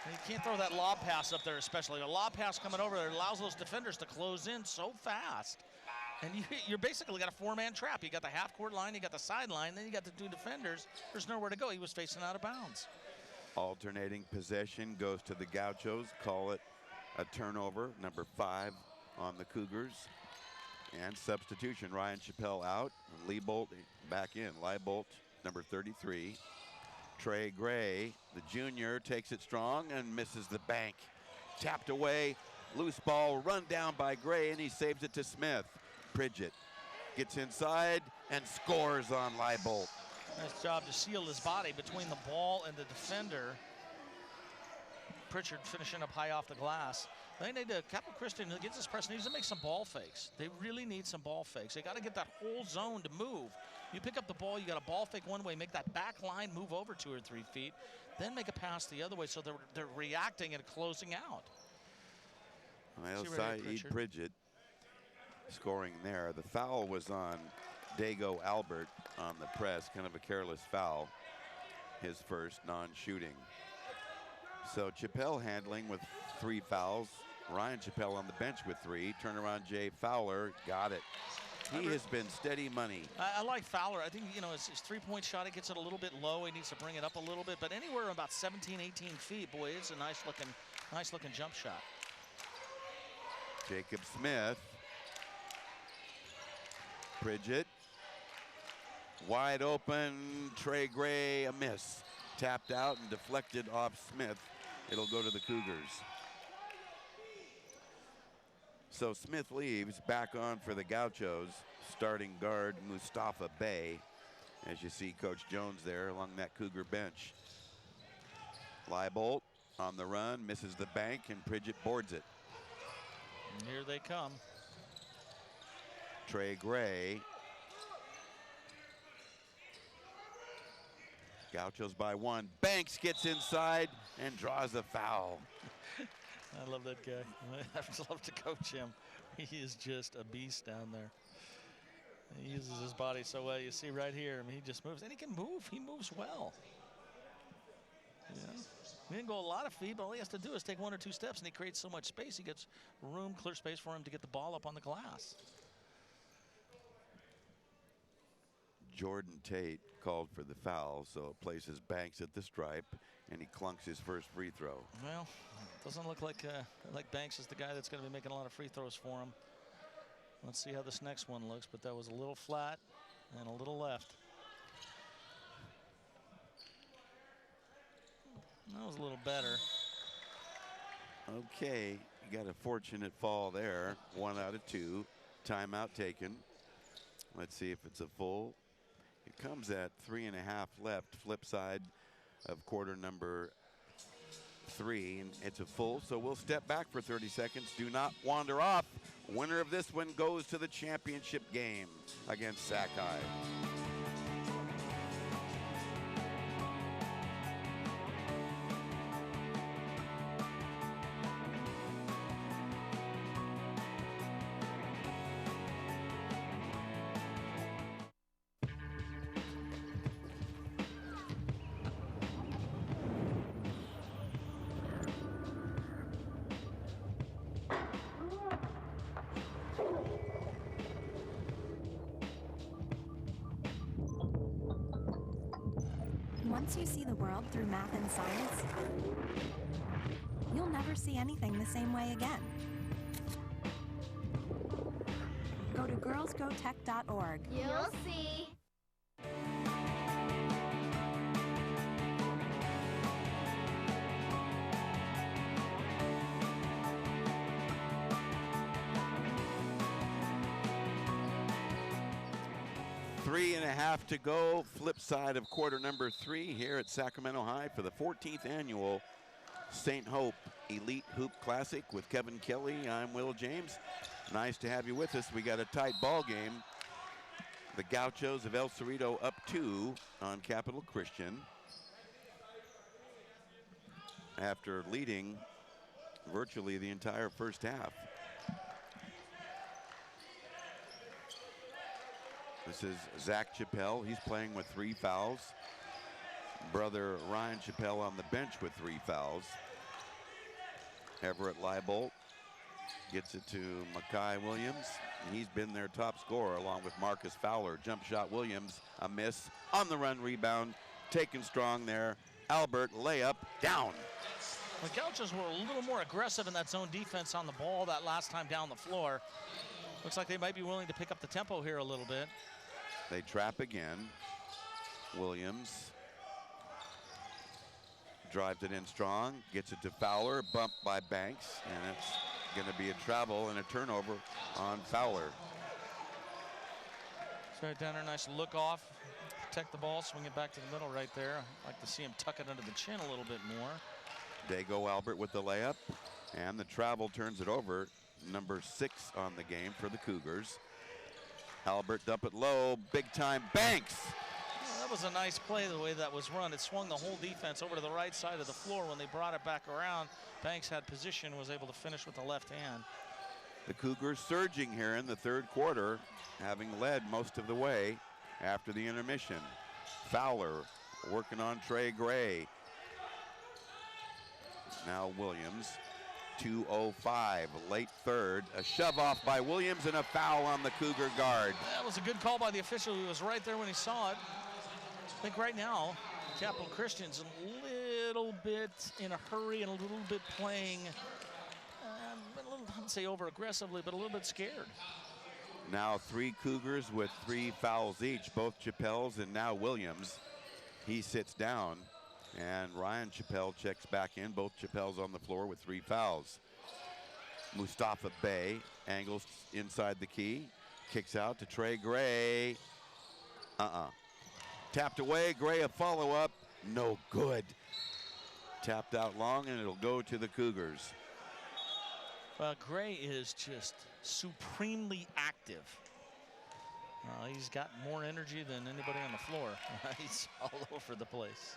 And you can't throw that lob pass up there, especially. A lob pass coming over there allows those defenders to close in so fast. And you're basically got a 4-man trap. You got the half-court line, you got the sideline, then you got the 2 defenders. There's nowhere to go. He was facing out of bounds. Alternating possession goes to the Gauchos. Call it a turnover, number 5 on the Cougars. And substitution, Ryan Chappelle out, Leibold back in. Leibold, number 33. Trey Gray, the junior, takes it strong and misses the bank. Tapped away, loose ball, run down by Gray, and he saves it to Smith. Pridgett gets inside and scores on Leibold. Nice job to seal his body between the ball and the defender. Pritchard finishing up high off the glass. They need to, Capital Christian against this press needs to make some ball fakes. They really need some ball fakes. They got to get that whole zone to move. You pick up the ball, you got a ball fake one way, make that back line move over 2 or 3 feet, then make a pass the other way so they're reacting and closing out. Well, Saeed Pridgett scoring there. The foul was on Dago Albert on the press, kind of a careless foul. His first non-shooting. So Chappelle handling with 3 fouls. Ryan Chappelle on the bench with 3. Turnaround Jay Fowler got it. He has been steady money. I like Fowler. I think, you know, his three-point shot, it gets it a little bit low. He needs to bring it up a little bit. But anywhere about 17, 18 feet, boy, it's a nice-looking jump shot. Jacob Smith. Pridgett. Wide open. Trey Gray, a miss. Tapped out and deflected off Smith. It'll go to the Cougars. So Smith leaves, back on for the Gauchos, starting guard Mustafa Bey. As you see Coach Jones there along that Cougar bench. Leibold on the run, misses the bank, and Pridgett boards it. And here they come. Trey Gray. Gauchos by 1. Banks gets inside and draws a foul. I love that guy. I have to love to coach him. He is just a beast down there. He uses his body so well. You see right here, I mean, he just moves, and he can move. He moves well. Yeah. He didn't go a lot of feet, but all he has to do is take 1 or 2 steps, and he creates so much space. He gets room, clear space for him to get the ball up on the glass. Jordan Tate called for the foul, so it places Banks at the stripe, and he clunks his first free throw. Well, it doesn't look like Banks is the guy that's going to be making a lot of free throws for him. Let's see how this next one looks, but that was a little flat and a little left. That was a little better. Okay, you got a fortunate fall there. 1 out of 2. Timeout taken. Let's see if it's a full. It comes at 3.5 left, flip side of quarter number 3, and it's a full, so we'll step back for 30 seconds. Do not wander off. Winner of this one goes to the championship game against Sac High. Once you see the world through math and science, you'll never see anything the same way again. Go to girlsgotech.org. You'll see. Three and a half to go. Flip side of quarter number 3 here at Sacramento High for the 14th annual St. Hope Elite Hoop Classic with Kevin Kelly. I'm Will James. Nice to have you with us. We got a tight ball game. The Gauchos of El Cerrito up 2 on Capital Christian after leading virtually the entire first half. This is Zach Chappelle. He's playing with 3 fouls. Brother Ryan Chappelle on the bench with 3 fouls. Everett Leibold gets it to Makai Williams. He's been their top scorer along with Marcus Fowler. Jump shot Williams, a miss. On the run rebound, taken strong there. Albert layup, down. The Gauchos were a little more aggressive in that zone defense on the ball that last time down the floor. Looks like they might be willing to pick up the tempo here a little bit. They trap again. Williams drives it in strong, gets it to Fowler, bumped by Banks, and it's going to be a travel and a turnover on Fowler. So right down there, nice look off, protect the ball, swing it back to the middle right there. I'd like to see him tuck it under the chin a little bit more. Dago Albert with the layup, and the travel turns it over. Number 6 on the game for the Cougars. Albert dump it low, big time Banks. Well, that was a nice play the way that was run. It swung the whole defense over to the right side of the floor. When they brought it back around, Banks had position, was able to finish with the left hand. The Cougars surging here in the 3rd quarter, having led most of the way after the intermission. Fowler working on Trey Gray. Now Williams 2:05, late third. A shove off by Williams and a foul on the Cougar guard. That was a good call by the official. He was right there when he saw it. I think right now, Capital Christian's a little bit in a hurry and a little bit playing, a little, I wouldn't say over aggressively, but a little bit scared. Now 3 Cougars with 3 fouls each, both Chappelle's and now Williams. He sits down, and Ryan Chappelle checks back in. Both Chappelle's on the floor with 3 fouls. Mustafa Bey angles inside the key, kicks out to Trey Gray. Tapped away, Gray a follow-up, no good. Tapped out long, and it'll go to the Cougars. Well, Gray is just supremely active. He's got more energy than anybody on the floor. He's all over the place.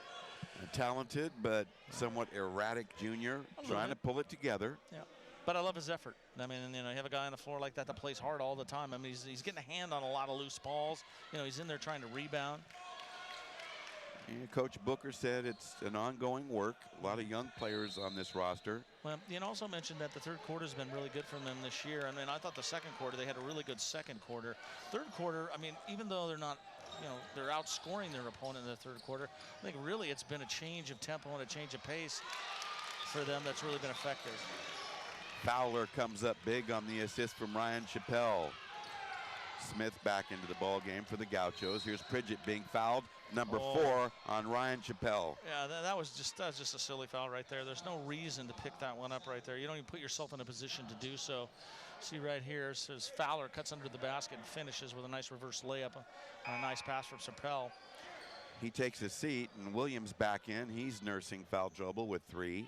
A talented but somewhat erratic junior, trying to pull it together. Yeah, but I love his effort. I mean, you know, you have a guy on the floor like that that plays hard all the time. I mean, he's getting a hand on a lot of loose balls. You know, he's in there trying to rebound. Yeah, Coach Booker said it's an ongoing work. A lot of young players on this roster. Well, you also mentioned that the third quarter has been really good for them this year. I mean, I thought the second quarter, they had a really good second quarter. Third quarter, I mean, even though they're not, you know, they're outscoring their opponent in the third quarter, I think really it's been a change of tempo and a change of pace for them that's really been effective. Fowler comes up big on the assist from Ryan Chappelle. Smith back into the ball game for the Gauchos. Here's Pridgett being fouled. Number 4 on Ryan Chappelle. Yeah, that was just a silly foul right there. There's no reason to pick that one up right there. You don't even put yourself in a position to do so. See right here, it says Fowler cuts under the basket and finishes with a nice reverse layup on a nice pass from Chappelle. He takes a seat, and Williams back in. He's nursing foul trouble with 3.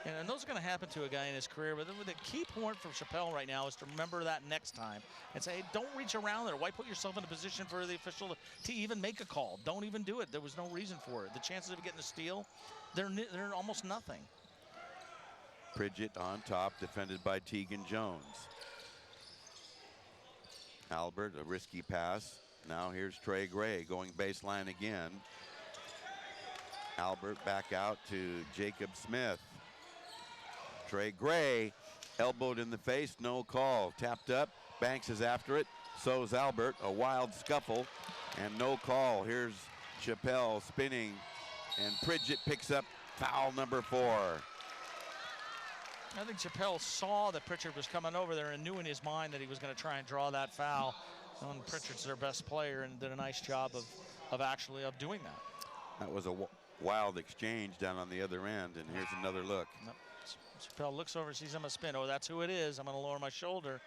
And those are going to happen to a guy in his career. But the key point for Chappelle right now is to remember that next time and say, hey, don't reach around there. Why put yourself in a position for the official to even make a call? Don't even do it. There was no reason for it. The chances of getting a steal, they're almost nothing. Pridgett on top, defended by Tegan Jones. Albert, a risky pass. Now here's Trey Gray going baseline again. Albert back out to Jacob Smith. Trey Gray elbowed in the face, no call. Tapped up, Banks is after it, so's Albert. A wild scuffle and no call. Here's Chappelle spinning, and Pridgett picks up foul number 4. I think Chappelle saw that Pritchard was coming over there and knew in his mind that he was going to try and draw that foul. And Pritchard's their best player and did a nice job of actually doing that. That was a wild exchange down on the other end, and here's another look. Nope. Chappelle looks over, sees him a spin. Oh, that's who it is. I'm going to lower my shoulder.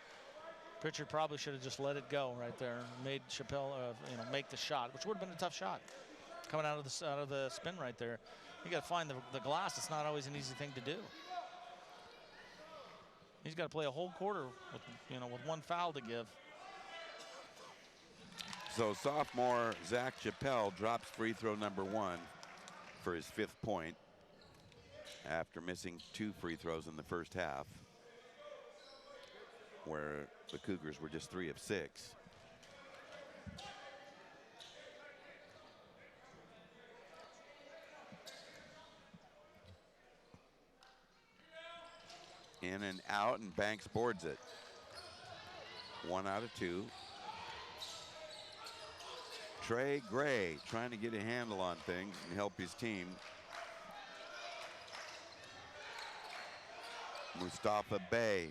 Pritchard probably should have just let it go right there. Made Chappelle, make the shot, which would have been a tough shot coming out of the spin right there. You got to find the glass. It's not always an easy thing to do. He's got to play a whole quarter with one foul to give. So sophomore Zach Chappelle drops free throw number 1 for his 5th point after missing 2 free throws in the first half, where the Cougars were just 3 of 6. In and out, and Banks boards it. 1 out of 2. Trey Gray trying to get a handle on things and help his team. Mustafa Bey.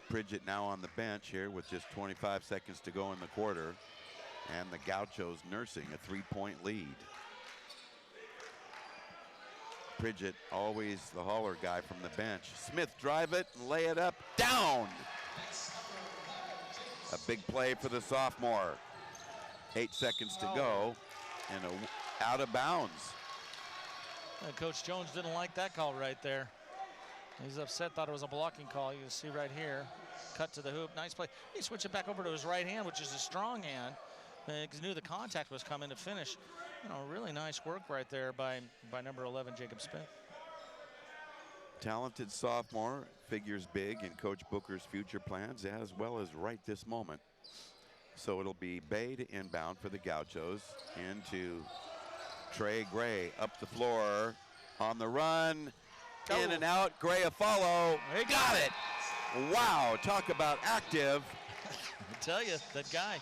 Pridgett now on the bench here with just 25 seconds to go in the quarter. And the Gauchos nursing a 3-point lead. Pridgett, always the hauler guy from the bench. Smith drive it and lay it up, down. A big play for the sophomore. 8 seconds to go, and out of bounds. Coach Jones didn't like that call right there. He's upset, thought it was a blocking call. You can see right here, cut to the hoop, nice play. He switched it back over to his right hand, which is a strong hand, because he knew the contact was coming to finish. Really nice work right there by number 11, Jacob Smith. Talented sophomore, figures big in Coach Booker's future plans, as well as right this moment. So it'll be Bay to inbound for the Gauchos, into Trey Gray, up the floor, on the run, In and out, Gray a follow. He got it. Wow, talk about active. I tell you, that guy.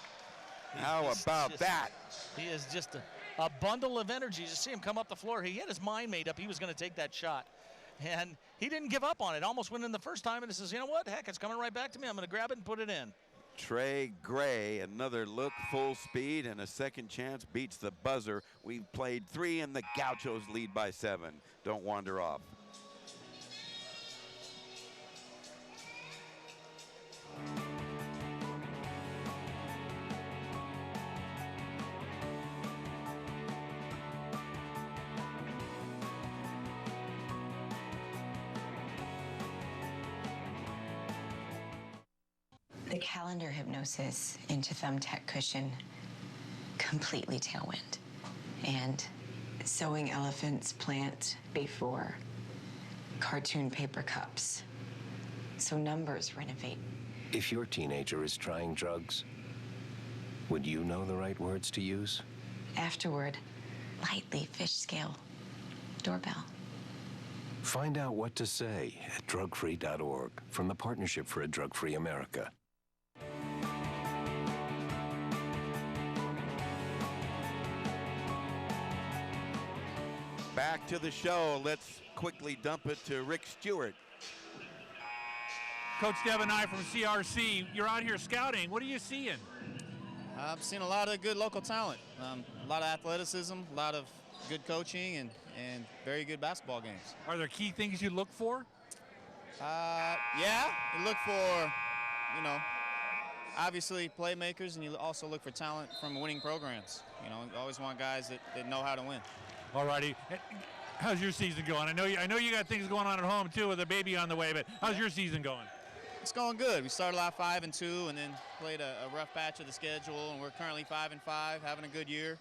How about that? He is just a bundle of energy. You see him come up the floor. He had his mind made up he was going to take that shot. And he didn't give up on it. Almost went in the first time, and he says, you know what? Heck, it's coming right back to me. I'm going to grab it and put it in. Trey Gray, another look, full speed, and a second chance beats the buzzer. We've played 3, and the Gauchos lead by 7. Don't wander off. The calendar hypnosis into thumbtack cushion, completely tailwind. And sewing elephants plant before cartoon paper cups. So numbers renovate. If your teenager is trying drugs, would you know the right words to use? Afterward, lightly fish scale. Doorbell. Find out what to say at drugfree.org from the Partnership for a Drug-Free America. Back to the show. Let's quickly dump it to Rick Stewart. Coach Deb and I from CRC, you're out here scouting. What are you seeing? I've seen a lot of good local talent, a lot of athleticism, a lot of good coaching, and very good basketball games. Are there key things you look for? Yeah, you look for, obviously playmakers, and you also look for talent from winning programs. You always want guys that know how to win. All righty. How's your season going? I know you got things going on at home too with a baby on the way, but how's your season going? It's going good. We started out 5-2 and then played a rough patch of the schedule, and we're currently 5-5, having a good year.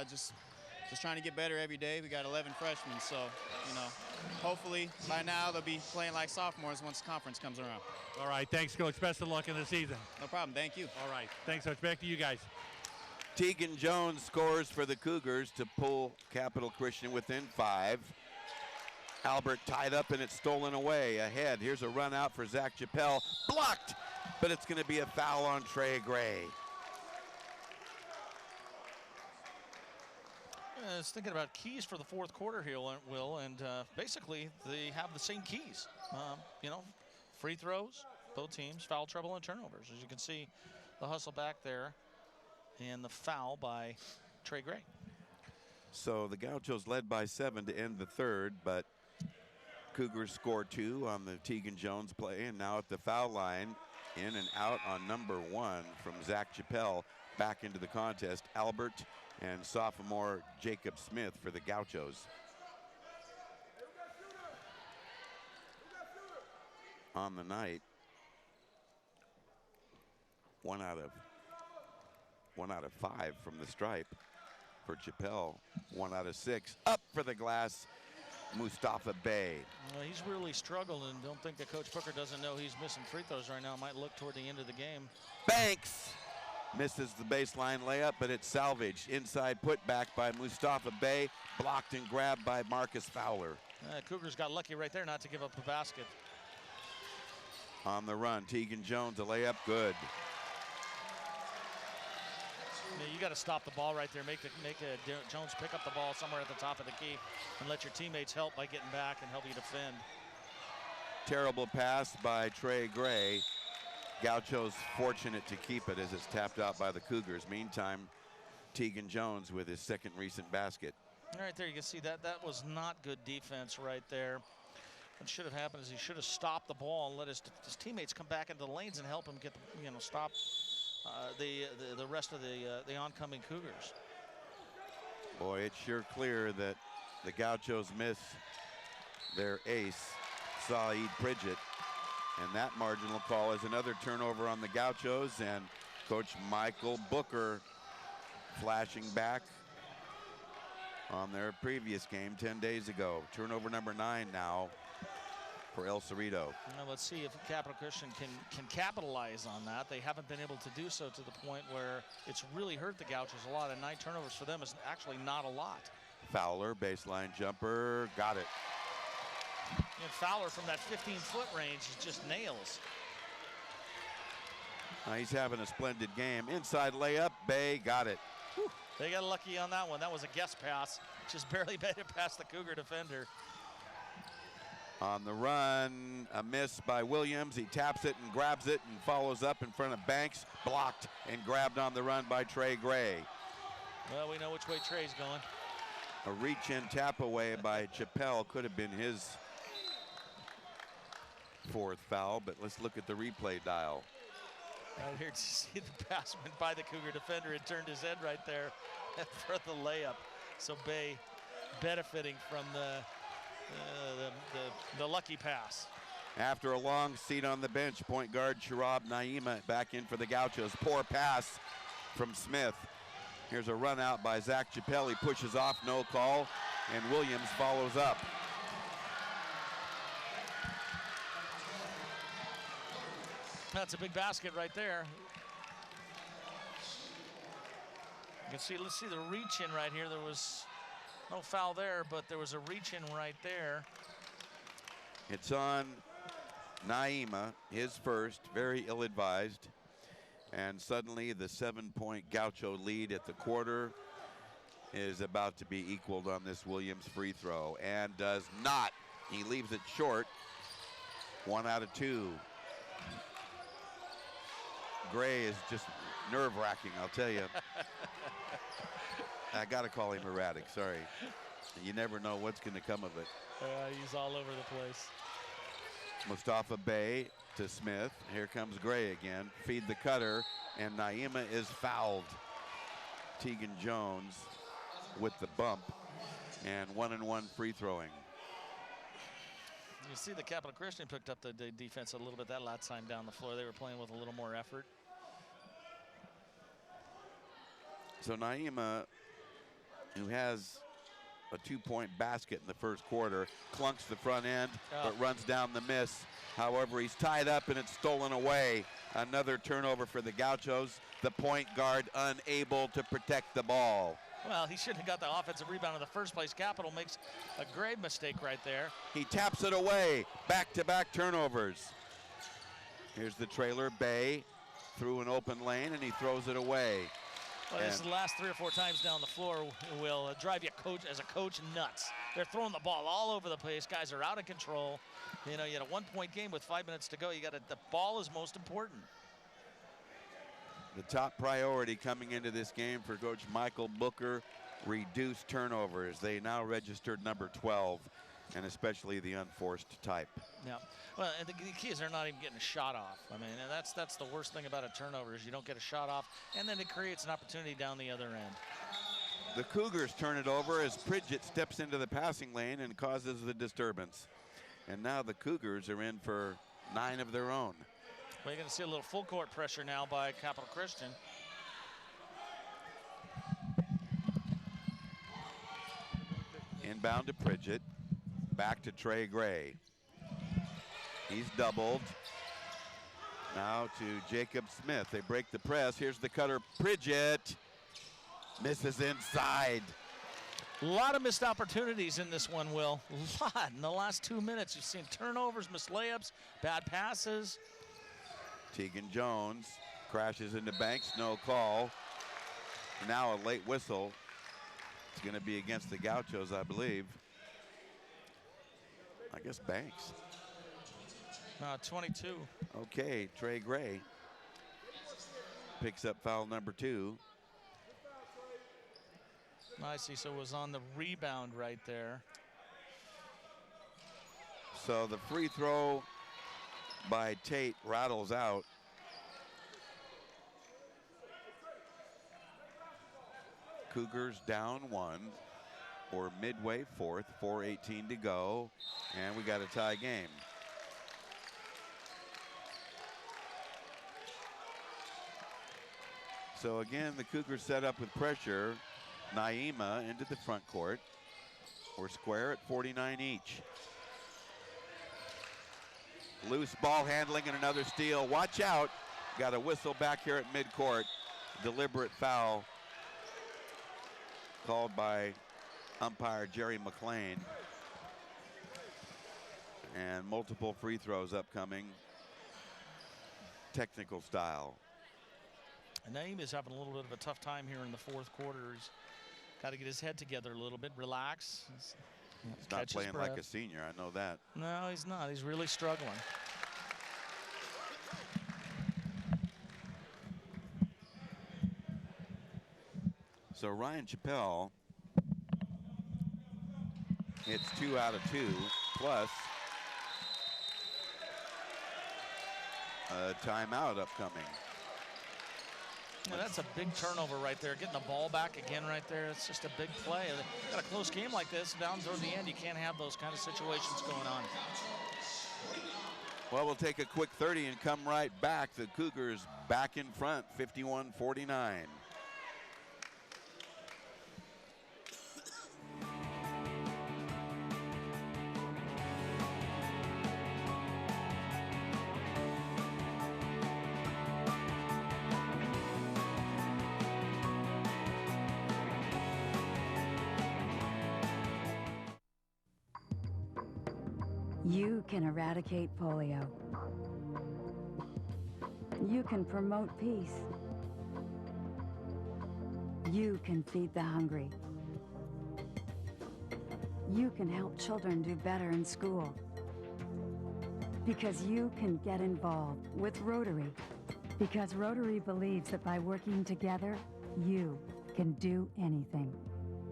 Just trying to get better every day. We got 11 freshmen, so hopefully by now they'll be playing like sophomores once the conference comes around. All right, thanks, Coach. Best of luck in the season. No problem. Thank you. All right, thanks, Coach. Back to you guys. Tegan Jones scores for the Cougars to pull Capital Christian within 5. Albert tied up and it's stolen away. Ahead, here's a run out for Zach Chappelle. Blocked, but it's going to be a foul on Trey Gray. I was thinking about keys for the fourth quarter here, Will, and basically they have the same keys. Free throws, both teams, foul trouble, and turnovers. As you can see, the hustle back there and the foul by Trey Gray. So the Gauchos led by 7 to end the third, but Cougars score 2 on the Tegan Jones play, and now at the foul line, in and out on number 1 from Zach Chappelle back into the contest. Albert and sophomore Jacob Smith for the Gauchos. On the night, 1 out of 5 from the stripe for Chappelle. 1 out of 6. Up for the glass, Mustafa Bey. Well, he's really struggled, and don't think that Coach Booker doesn't know he's missing free throws right now. Might look toward the end of the game. Banks misses the baseline layup, but it's salvaged. Inside putback by Mustafa Bey, blocked and grabbed by Marcus Fowler. Cougars got lucky right there not to give up a basket. On the run, Tegan Jones, a layup, good. You got to stop the ball right there. Make Jones pick up the ball somewhere at the top of the key and let your teammates help by getting back and help you defend. Terrible pass by Trey Gray. Gauchos fortunate to keep it as it's tapped out by the Cougars. Meantime, Tegan Jones with his second recent basket. Right there, you can see that was not good defense right there. What should have happened is he should have stopped the ball and let his teammates come back into the lanes and help him get stop the rest of the oncoming Cougars. Boy, it's sure clear that the Gauchos miss their ace, Saeed Pridgett. And that marginal call is another turnover on the Gauchos, and Coach Michael Booker flashing back on their previous game 10 days ago. Turnover number 9 now for El Cerrito. Now let's see if Capital Christian can capitalize on that. They haven't been able to do so to the point where it's really hurt the Gauchos a lot, and 9 turnovers for them is actually not a lot. Fowler, baseline jumper, got it. And Fowler from that 15-foot range just nails. He's having a splendid game. Inside layup, Bay got it. Whew. They got lucky on that one. That was a guess pass. Just barely made it past the Cougar defender. On the run, a miss by Williams. He taps it and grabs it and follows up in front of Banks. Blocked and grabbed on the run by Trey Gray. Well, we know which way Trey's going. A reach-in tap away by Chappelle could have been his fourth foul, but let's look at the replay dial. Right here to see the pass went by the Cougar defender and turned his head right there for the layup. So Bay benefiting from the lucky pass. After a long seat on the bench, point guard Sharab Naima back in for the Gauchos. Poor pass from Smith. Here's a run out by Zach Chappelle. He pushes off, no call, and Williams follows up. That's a big basket right there. You can see, let's see the reach in right here. There was no foul there, but there was a reach in right there. It's on Naima, his first, very ill-advised. And suddenly the 7-point Gaucho lead at the quarter is about to be equaled on this Williams free throw, and does not. He leaves it short. 1 out of 2. Gray is just nerve-wracking, I'll tell you. I got to call him erratic, sorry. You never know what's going to come of it. He's all over the place. Mustafa Bay to Smith. Here comes Gray again. Feed the cutter, and Naima is fouled. Tegan Jones with the bump, and 1-and-1 free throwing. You see the Capital Christian picked up the defense a little bit that last time down the floor. They were playing with a little more effort. So Naima, who has a 2-point basket in the first quarter, clunks the front end, but runs down the miss. However, he's tied up and it's stolen away. Another turnover for the Gauchos. The point guard unable to protect the ball. Well, he shouldn't have got the offensive rebound in the first place. Capital makes a grave mistake right there. He taps it away. Back-to-back turnovers. Here's the trailer. Bay through an open lane, and he throws it away. Well, this is the last 3 or 4 times down the floor will drive you as a coach nuts. They're throwing the ball all over the place. Guys are out of control. You know, you had a 1-point game with 5 minutes to go. The ball is most important. The top priority coming into this game for Coach Michael Booker, reduce turnovers. They now registered number 12, and especially the unforced type. Yeah, well, and the key is they're not even getting a shot off. I mean, and that's the worst thing about a turnover is you don't get a shot off, and then it creates an opportunity down the other end. The Cougars turn it over as Pridgett steps into the passing lane and causes the disturbance. And now the Cougars are in for 9 of their own. Well, you're going to see a little full court pressure now by Capital Christian. Inbound to Pridgett. Back to Trey Gray. He's doubled. Now to Jacob Smith. They break the press. Here's the cutter. Pridgett misses inside. A lot of missed opportunities in this one, Will. A lot in the last 2 minutes. You've seen turnovers, missed layups, bad passes. Tegan Jones crashes into Banks, no call. Now a late whistle. It's going to be against the Gauchos, I believe. I guess Banks. 22. Okay, Trey Gray picks up foul number 2. I see, so it was on the rebound right there. So the free throw by Tate rattles out. Cougars down 1 or midway 4th, 4:18 to go, and we got a tie game. So again, the Cougars set up with pressure. Naima into the front court. We're square at 49 each. Loose ball handling and another steal. Watch out. Got a whistle back here at midcourt. Deliberate foul called by umpire Jerry McLean. And multiple free throws upcoming, technical style. And Naeem is having a little bit of a tough time here in the fourth quarter. He's got to get his head together a little bit, relax. He's not playing like a senior, I know that. No, he's not. He's really struggling. So Ryan Chappelle hits 2 out of 2, plus a timeout upcoming. Yeah, that's a big turnover right there. Getting the ball back again right there. It's just a big play. Got a close game like this, down toward the end, you can't have those kind of situations going on. Well, we'll take a quick 30 and come right back. The Cougars back in front, 51-49. You can eradicate polio. You can promote peace. You can feed the hungry. You can help children do better in school. Because you can get involved with Rotary. Because Rotary believes that by working together, you can do anything.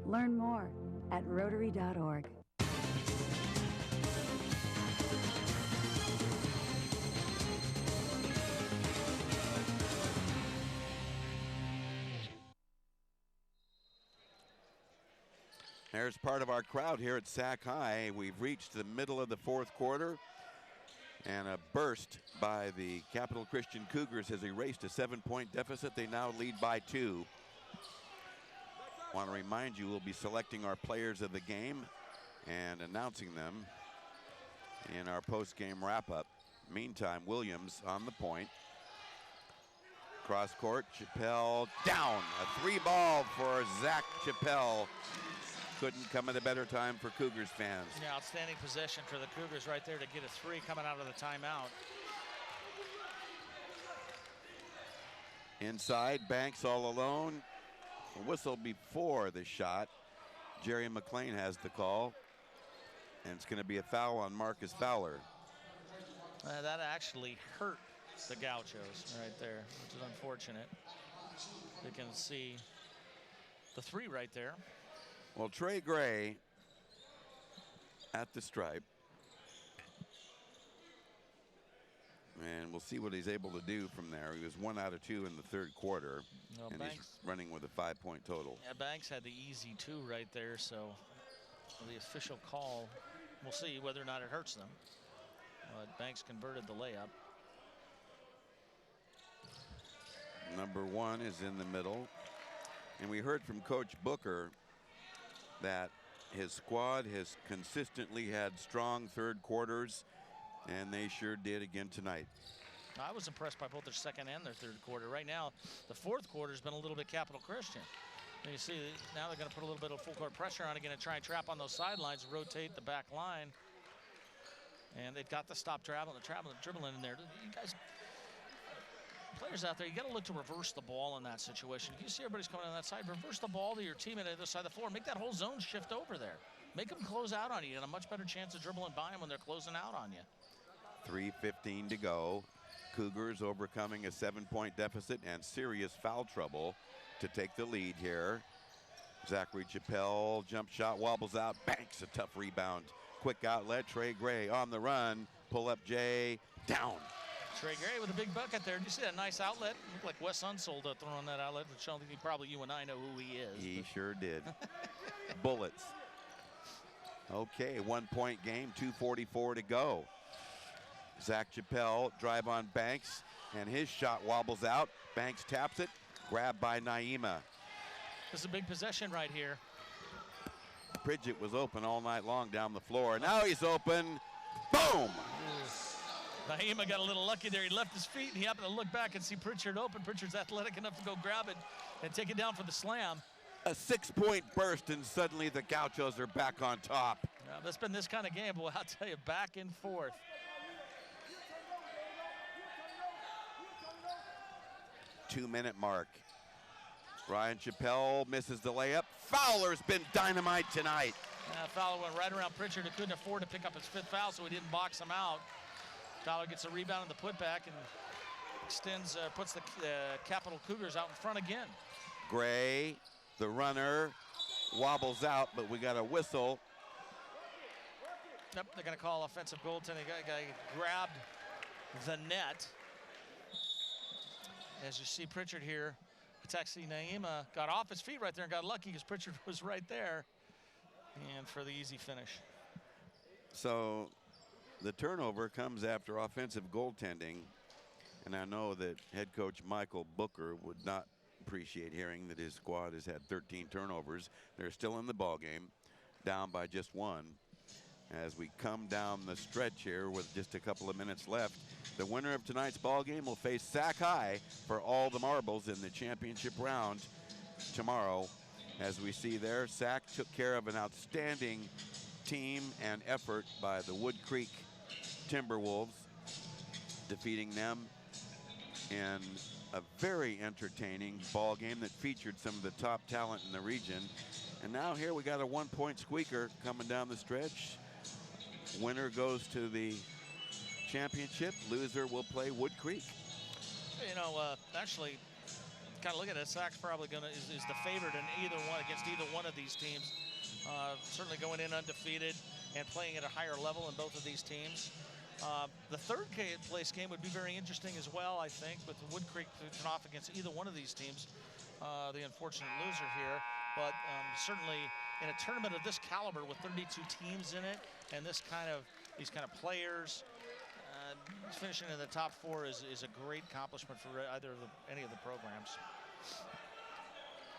Learn more at Rotary.org. There's part of our crowd here at Sac High. We've reached the middle of the fourth quarter, and a burst by the Capital Christian Cougars has erased a 7-point deficit. They now lead by 2. Want to remind you, we'll be selecting our players of the game and announcing them in our post-game wrap-up. Meantime, Williams on the point. Cross court, Chappelle down. A 3-ball for Zach Chappelle. Couldn't come at a better time for Cougars fans. Yeah, outstanding possession for the Cougars right there to get a 3 coming out of the timeout. Inside, Banks all alone. A whistle before the shot. Jerry McLean has the call. And it's going to be a foul on Marcus Fowler. That actually hurt the Gauchos right there, which is unfortunate. You can see the 3 right there. Well, Trey Gray at the stripe. And we'll see what he's able to do from there. He was 1 out of 2 in the third quarter. Well, and Banks, he's running with a 5-point total. Yeah, Banks had the easy 2 right there, so the official call, we'll see whether or not it hurts them. But Banks converted the layup. Number 1 is in the middle. And we heard from Coach Booker that his squad has consistently had strong third quarters, and they sure did again tonight. I was impressed by both their second and their third quarter. Right now, the fourth quarter has been a little bit Capital Christian. And you see, now they're going to put a little bit of full court pressure on again and try and trap on those sidelines, rotate the back line. And they've got to stop dribbling in there. You guys, players out there, you got to look to reverse the ball in that situation. You see everybody's coming on that side, reverse the ball to your teammate on the other side of the floor. Make that whole zone shift over there. Make them close out on you. You got a much better chance of dribbling by them when they're closing out on you. 3:15 to go. Cougars overcoming a 7-point deficit and serious foul trouble to take the lead here. Zachary Chappelle, jump shot, wobbles out, Banks, a tough rebound. Quick outlet, Trey Gray on the run, pull up Jay, down. Trey Gray with a big bucket there. Did you see that nice outlet? Looked like Wes Unsold throwing that outlet, which I don't think probably you and I know who he is. He sure did. Bullets. Okay, 1-point game, 2:44 to go. Zach Chappelle, drive on Banks, and his shot wobbles out. Banks taps it, grabbed by Naima. This is a big possession right here. Pridgett was open all night long down the floor. Now he's open. Boom! Naima got a little lucky there. He left his feet, and he happened to look back and see Pritchard open. Pritchard's athletic enough to go grab it and take it down for the slam. A 6-point burst, and suddenly the Gauchos are back on top. It's been this kind of game, but I'll tell you, back and forth. Two-minute mark. Ryan Chappelle misses the layup. Fowler's been dynamite tonight. Fowler went right around Pritchard, who couldn't afford to pick up his 5th foul, so he didn't box him out. Fowler gets a rebound in the putback and extends, puts the Capital Cougars out in front again. Gray, the runner, wobbles out, but we got a whistle. Yep, they're going to call offensive goaltending. Guy grabbed the net. As you see Pritchard here, Taxi Naima got off his feet right there and got lucky because Pritchard was right there. And for the easy finish. So the turnover comes after offensive goaltending. And I know that head coach Michael Booker would not appreciate hearing that his squad has had 13 turnovers. They're still in the ball game, down by just 1. As we come down the stretch here with just a couple of minutes left, the winner of tonight's ball game will face Sac High for all the marbles in the championship round tomorrow. As we see there, Sac took care of an outstanding team and effort by the Wood Creek Timberwolves, defeating them in a very entertaining ball game that featured some of the top talent in the region. And now here we got a 1-point squeaker coming down the stretch. Winner goes to the championship. Loser will play Wood Creek. You know, actually, kind of look at it. Sac's probably is the favorite in against either one of these teams. Certainly going in undefeated and playing at a higher level in both of these teams. The third place game would be very interesting as well, I think, with Wood Creek putting off against either one of these teams. The unfortunate loser here, but certainly in a tournament of this caliber with 32 teams in it and these kind of players, finishing in the top 4 is a great accomplishment for any of the programs.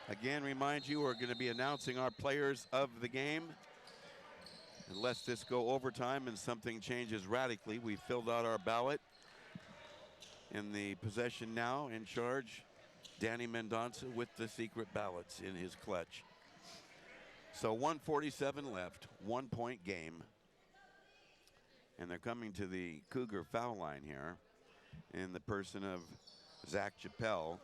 Again, remind you, we're going to be announcing our players of the game. Unless this go overtime and something changes radically, we filled out our ballot. In the possession now, in charge, Danny Mendonça with the secret ballots in his clutch. So 1:47 left, 1-point game. And they're coming to the Cougar foul line here in the person of Zach Chappelle,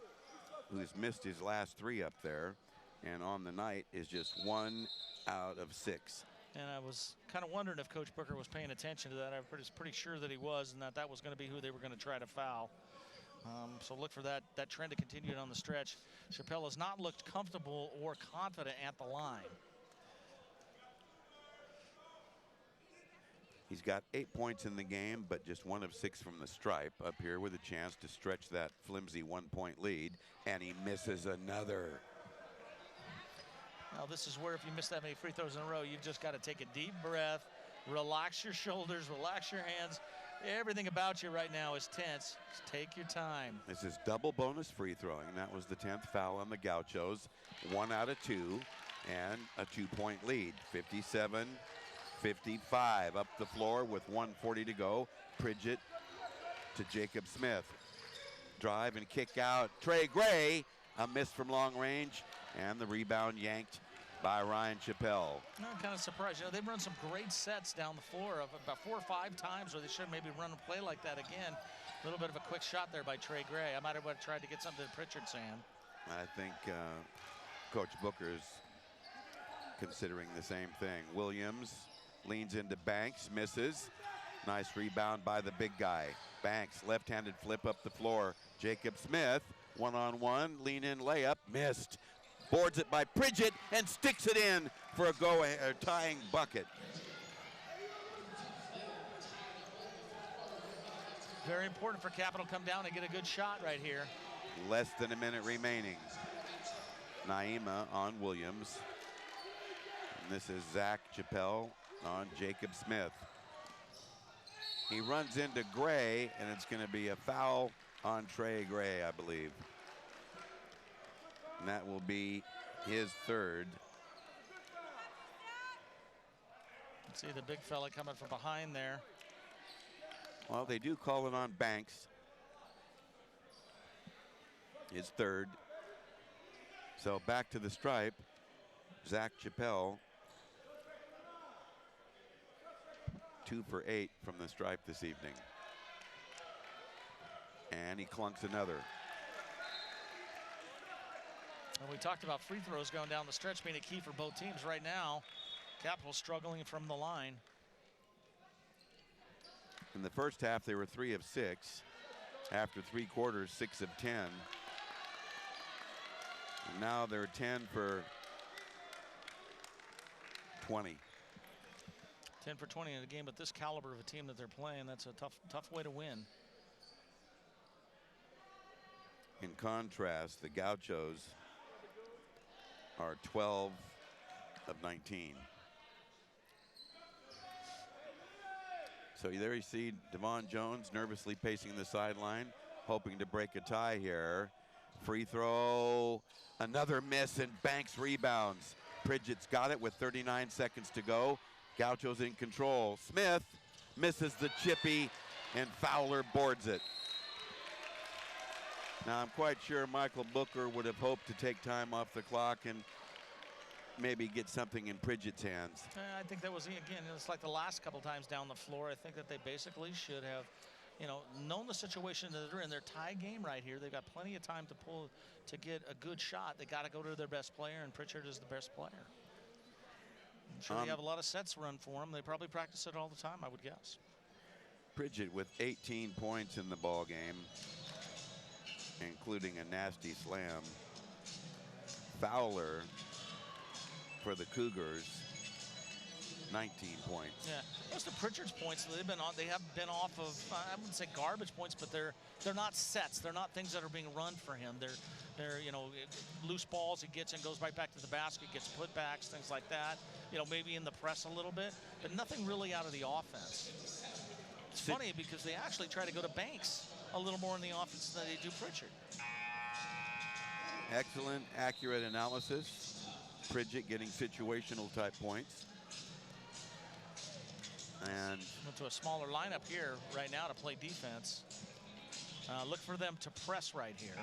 who's missed his last 3 up there, and on the night is just 1 out of 6. And I was kind of wondering if Coach Booker was paying attention to that. I was pretty sure that he was, and that was going to be who they were going to try to foul. So look for that trend to continue on the stretch. Chappelle has not looked comfortable or confident at the line. He's got 8 points in the game, but just 1 of 6 from the stripe. Up here with a chance to stretch that flimsy 1-point lead, and he misses another. Now this is where if you miss that many free throws in a row, you've just got to take a deep breath, relax your shoulders, relax your hands. Everything about you right now is tense. Just take your time. This is double bonus free throwing. That was the 10th foul on the Gauchos. 1 out of 2 and a 2-point lead. 57-55 up the floor with 1:40 to go. Pridgett to Jacob Smith. Drive and kick out. Trey Gray, a miss from long range, and the rebound yanked by Ryan Chappelle. I'm kind of surprised. You know, they've run some great sets down the floor of about 4 or 5 times where they should maybe run a play like that again. A little bit of a quick shot there by Trey Gray. I might have tried to get something to Pritchard, Sam. I think Coach Booker's considering the same thing. Williams leans into Banks, misses. Nice rebound by the big guy. Banks, left-handed flip up the floor. Jacob Smith, one-on-one, lean-in layup, missed. Boards it by Pridgett and sticks it in for a tying bucket. Very important for Capital to come down and get a good shot right here. Less than a minute remaining. Naima on Williams. And this is Zach Chappelle on Jacob Smith. He runs into Gray, and it's going to be a foul on Trey Gray, I believe. And that will be his 3rd. See the big fella coming from behind there. Well, they do call it on Banks. His 3rd. So back to the stripe. Zach Chappelle 2 for 8 from the stripe this evening. And he clunks another. And we talked about free throws going down the stretch being a key for both teams. Right now, Capital struggling from the line. In the first half, they were 3 of 6. After 3 quarters, 6 of 10. And now they're 10 for 20. 10 for 20 in a game with this caliber of a team that they're playing. That's a tough way to win. In contrast, the Gauchos are 12 of 19. So there you see Devon Jones nervously pacing the sideline, hoping to break a tie here. Free throw, another miss, and Banks rebounds. Pridgett's got it with 39 seconds to go. Gauchos in control. Smith misses the chippy, and Fowler boards it. Now, I'm quite sure Michael Booker would have hoped to take time off the clock and maybe get something in Pridgett's hands. I think that was, again, it's like the last couple times down the floor. I think that they basically should have, you know, known the situation that they're in. Their tie game right here. They've got plenty of time to get a good shot. They got to go to their best player, and Pritchard is the best player. I'm sure they have a lot of sets run for them. They probably practice it all the time, I would guess. Pridgett with 18 points in the ball game, including a nasty slam. Fowler for the Cougars, 19 points. Yeah, most of Pritchard's points they have been off of, I wouldn't say garbage points, but they're not sets. They're not things that are being run for him. They're you know, loose balls he gets and goes right back to the basket, gets putbacks, things like that. You know, maybe in the press a little bit, but nothing really out of the offense. It's funny because they actually try to go to Banks a little more in the offense than they do Pritchard. Excellent, accurate analysis. Pridgett getting situational type points. And went to a smaller lineup here right now to play defense. Look for them to press right here.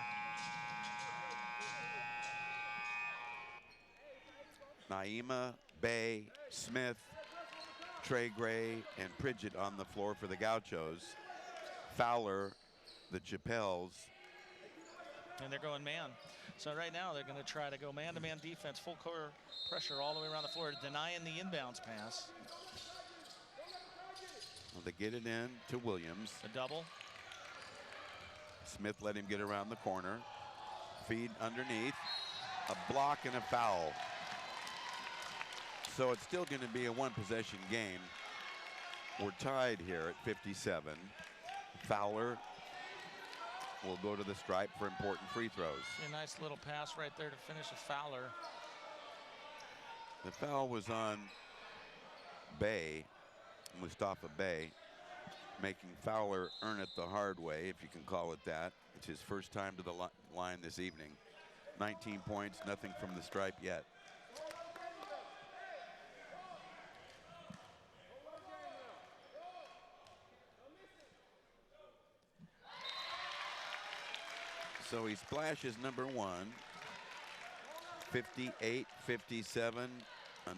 Naima, Bay, Smith, Trey Gray, and Pridgett on the floor for the Gauchos. Fowler, the Chappelles. And they're going man. So right now they're going to try to go man-to-man defense, full court pressure all the way around the floor, denying the inbounds pass. Well, they get it in to Williams. A double. Smith let him get around the corner. Feed underneath. A block and a foul. So it's still going to be a one-possession game. We're tied here at 57. Fowler will go to the stripe for important free throws. See a nice little pass right there to finish a Fowler. The foul was on Bay, Mustafa Bay, making Fowler earn it the hard way, if you can call it that. It's his first time to the line this evening. 19 points, nothing from the stripe yet. So he splashes number one. 58-57.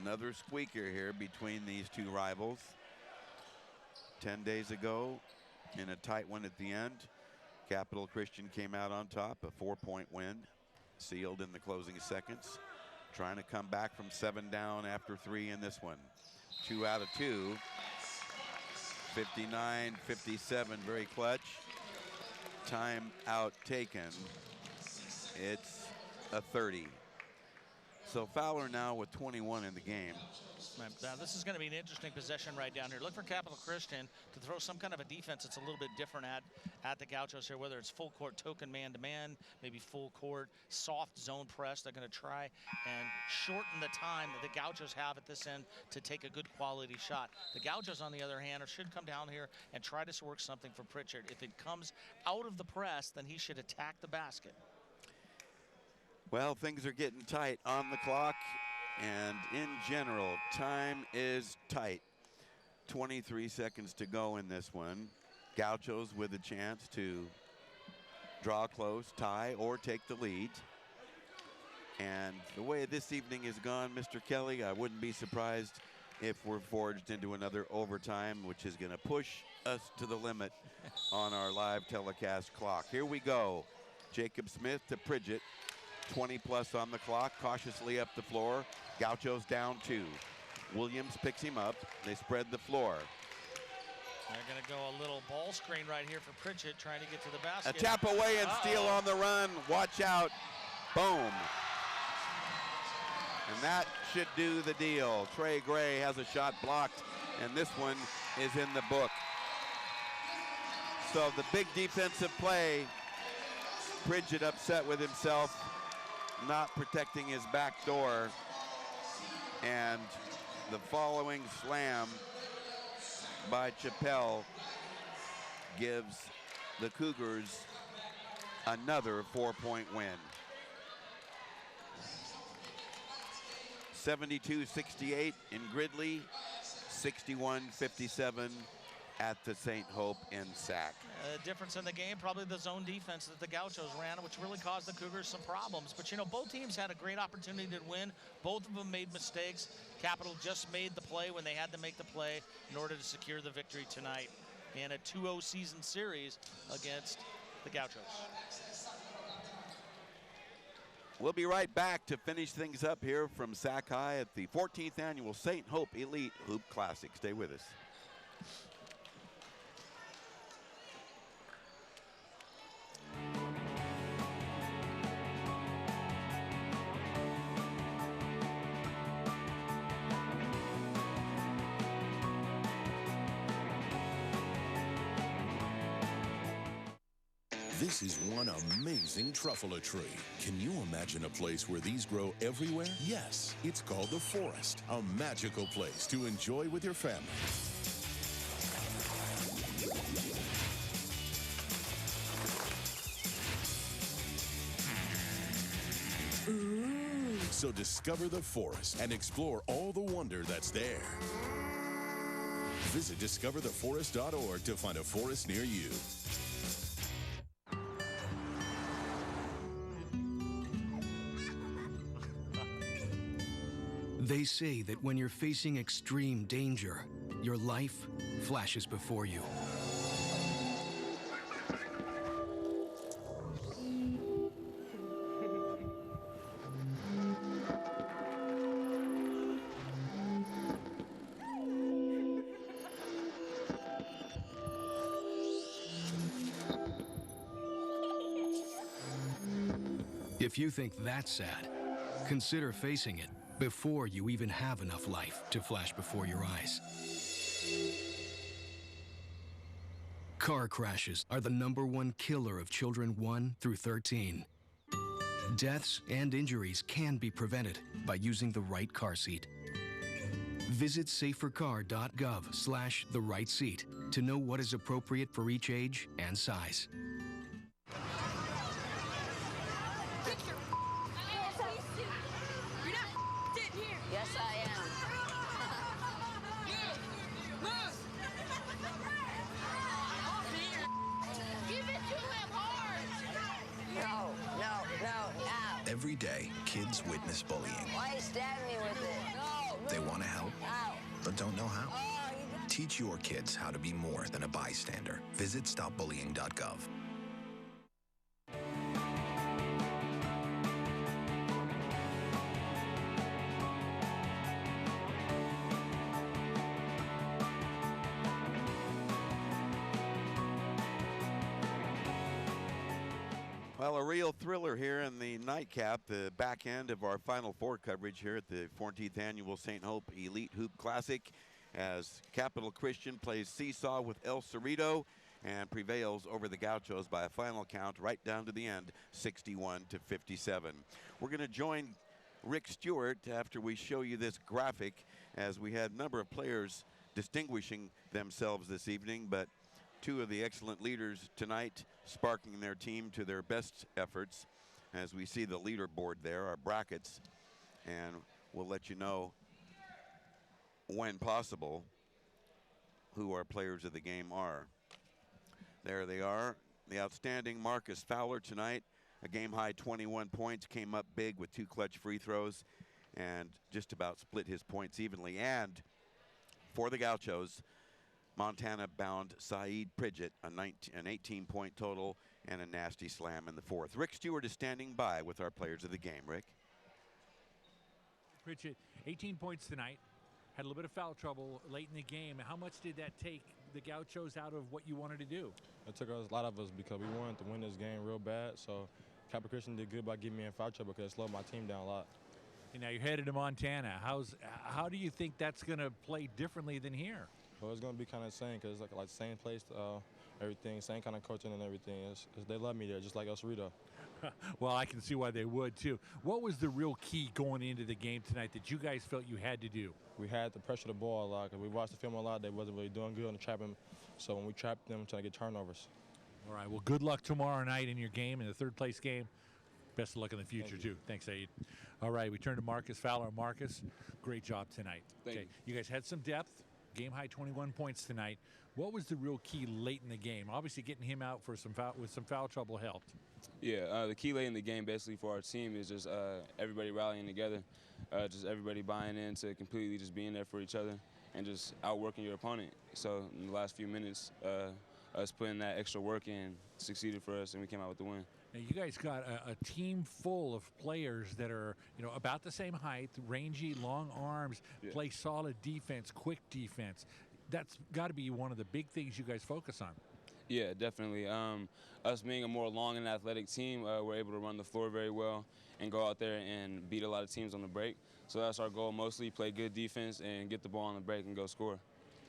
Another squeaker here between these two rivals. 10 days ago, in a tight one at the end, Capital Christian came out on top, a 4-point win, sealed in the closing seconds. Trying to come back from 7 down after 3 in this one. 2 out of 2. 59-57, very clutch. Time out taken. It's a 30. So Fowler now with 21 in the game. Right, now this is going to be an interesting possession right down here. Look for Capital Christian to throw some kind of a defense that's a little bit different at the Gauchos here, whether it's full court token man-to-man, maybe full court soft zone press. They're going to try and shorten the time that the Gauchos have at this end to take a good quality shot. The Gauchos, on the other hand, should come down here and try to work something for Pritchard. If it comes out of the press, then he should attack the basket. Well, things are getting tight on the clock. And in general, time is tight. 23 seconds to go in this one. Gauchos with a chance to draw close, tie, or take the lead. And the way this evening has gone, Mr. Kelly, I wouldn't be surprised if we're forged into another overtime, which is going to push us to the limit on our live telecast clock. Here we go. Jacob Smith to Pridgett. 20 plus on the clock, cautiously up the floor. Gaucho's down 2. Williams picks him up. They spread the floor. They're going to go a little ball screen right here for Pridgett, trying to get to the basket. A tap away and steal on the run. Watch out. Boom. And that should do the deal. Trey Gray has a shot blocked, and this one is in the book. So the big defensive play, Pridgett upset with himself, not protecting his back door, and the following slam by Chappelle gives the Cougars another 4-point win. 72-68 in Gridley, 61-57 at the St. Hope in Sac. The difference in the game, probably the zone defense that the Gauchos ran, which really caused the Cougars some problems. But, you know, both teams had a great opportunity to win. Both of them made mistakes. Capital just made the play when they had to make the play in order to secure the victory tonight in a 2-0 season series against the Gauchos. We'll be right back to finish things up here from Sac High at the 14th Annual St. Hope Elite Hoop Classic. Stay with us. This is one amazing truffula tree. Can you imagine a place where these grow everywhere? Yes, it's called the Forest, a magical place to enjoy with your family. Ooh. So discover the Forest and explore all the wonder that's there. Visit discovertheforest.org to find a forest near you. They say that when you're facing extreme danger, your life flashes before you. If you think that's sad, consider facing it before you even have enough life to flash before your eyes. Car crashes are the #1 killer of children 1 through 13. Deaths and injuries can be prevented by using the right car seat. Visit safercar.gov/the-right-seat to know what is appropriate for each age and size. Yes, I am. Give it to him hard. No. Every day, kids witness bullying. Why you stab me with it? No. They want to help, Ow. but don't know how. Teach your kids how to be more than a bystander. Visit stopbullying.gov. Well, a real thriller here in the nightcap, the back end of our Final Four coverage here at the 14th Annual St. Hope Elite Hoop Classic, as Capital Christian plays seesaw with El Cerrito and prevails over the Gauchos by a final count right down to the end, 61-57. We're going to join Rick Stewart after we show you this graphic, as we had a number of players distinguishing themselves this evening, but two of the excellent leaders tonight sparking their team to their best efforts. As we see the leaderboard there, our brackets, and we'll let you know when possible who our players of the game are. There they are. The outstanding Marcus Fowler tonight, a game-high 21 points, came up big with 2 clutch free throws and just about split his points evenly. And for the Gauchos, Montana-bound Saeed Pridgett, an 18-point total and a nasty slam in the fourth. Rick Stewart is standing by with our players of the game. Rick? Pridgett, 18 points tonight. Had a little bit of foul trouble late in the game. How much did that take the Gauchos out of what you wanted to do? It took us, a lot of us, because we wanted to win this game real bad. So Capital Christian did good by getting me in foul trouble because it slowed my team down a lot. And now you're headed to Montana. How do you think that's going to play differently than here? Well, it's going to be kind of the same because it's like the same place, everything, same kind of coaching and everything. They love me there, just like El Cerrito. Well, I can see why they would, too. What was the real key going into the game tonight that you guys felt you had to do? We had to pressure the ball a lot because we watched the film a lot. They wasn't really doing good on the trapping. So when we trapped them, trying to get turnovers. All right, well, good luck tomorrow night in your game, in the third-place game. Best of luck in the future, too. Thanks, Saeed. All right, we turn to Marcus Fowler. Marcus, great job tonight. Thank you. You guys had some depth. Game high 21 points tonight. What was the real key late in the game? Obviously, getting him out for with some foul trouble helped. Yeah, the key late in the game basically for our team is just everybody rallying together, just everybody buying into completely just being there for each other and just outworking your opponent. So in the last few minutes, us putting that extra work in succeeded for us, and we came out with the win. Now, you guys got a team full of players that are, about the same height, rangy, long arms, play solid defense, quick defense. That's got to be one of the big things you guys focus on. Yeah, definitely. Us being a more long and athletic team, we're able to run the floor very well and go out there and beat a lot of teams on the break. So that's our goal mostly, play good defense and get the ball on the break and go score.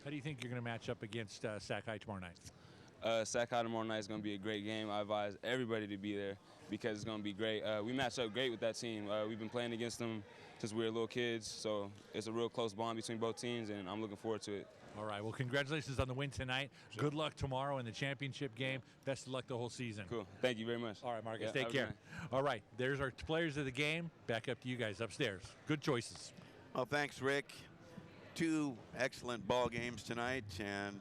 How do you think you're going to match up against Sac High tomorrow night? Sac High tomorrow night is going to be a great game. I advise everybody to be there because it's going to be great. We match up great with that team. We've been playing against them since we were little kids, so it's a real close bond between both teams, and I'm looking forward to it. All right, well, congratulations on the win tonight. Sure. Good luck tomorrow in the championship game. Best of luck the whole season. Cool. Thank you very much. All right, Marcus, take care. All right, there's our players of the game. Back up to you guys upstairs. Good choices. Well, thanks, Rick. 2 excellent ball games tonight, and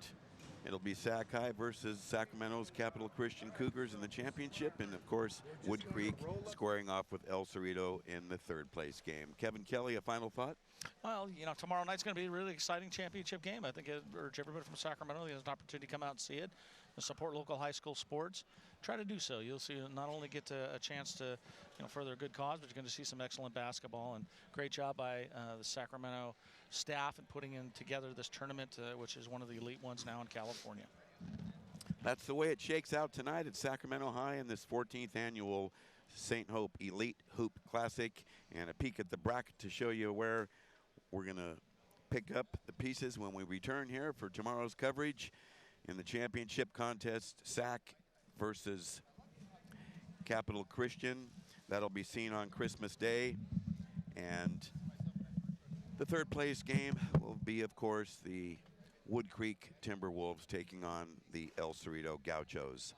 it'll be Sac High versus Sacramento's Capital Christian Cougars in the championship, and of course Wood Creek squaring off with El Cerrito in the third-place game. Kevin Kelly, a final thought? Well, tomorrow night's going to be a really exciting championship game. I think I'd urge everybody from Sacramento who has an opportunity to come out and see it, and support local high school sports. Try to do so. You'll see not only get a chance to further a good cause, but you're going to see some excellent basketball. And great job by the Sacramento staff in putting in together this tournament, which is one of the elite ones now in California. That's the way it shakes out tonight at Sacramento High in this 14th annual St. Hope Elite Hoop Classic, and a peek at the bracket to show you where we're going to pick up the pieces when we return here for tomorrow's coverage in the championship contest, Sac versus Capital Christian. That'll be seen on Christmas Day. And the third place game will be, of course, the Wood Creek Timberwolves taking on the El Cerrito Gauchos.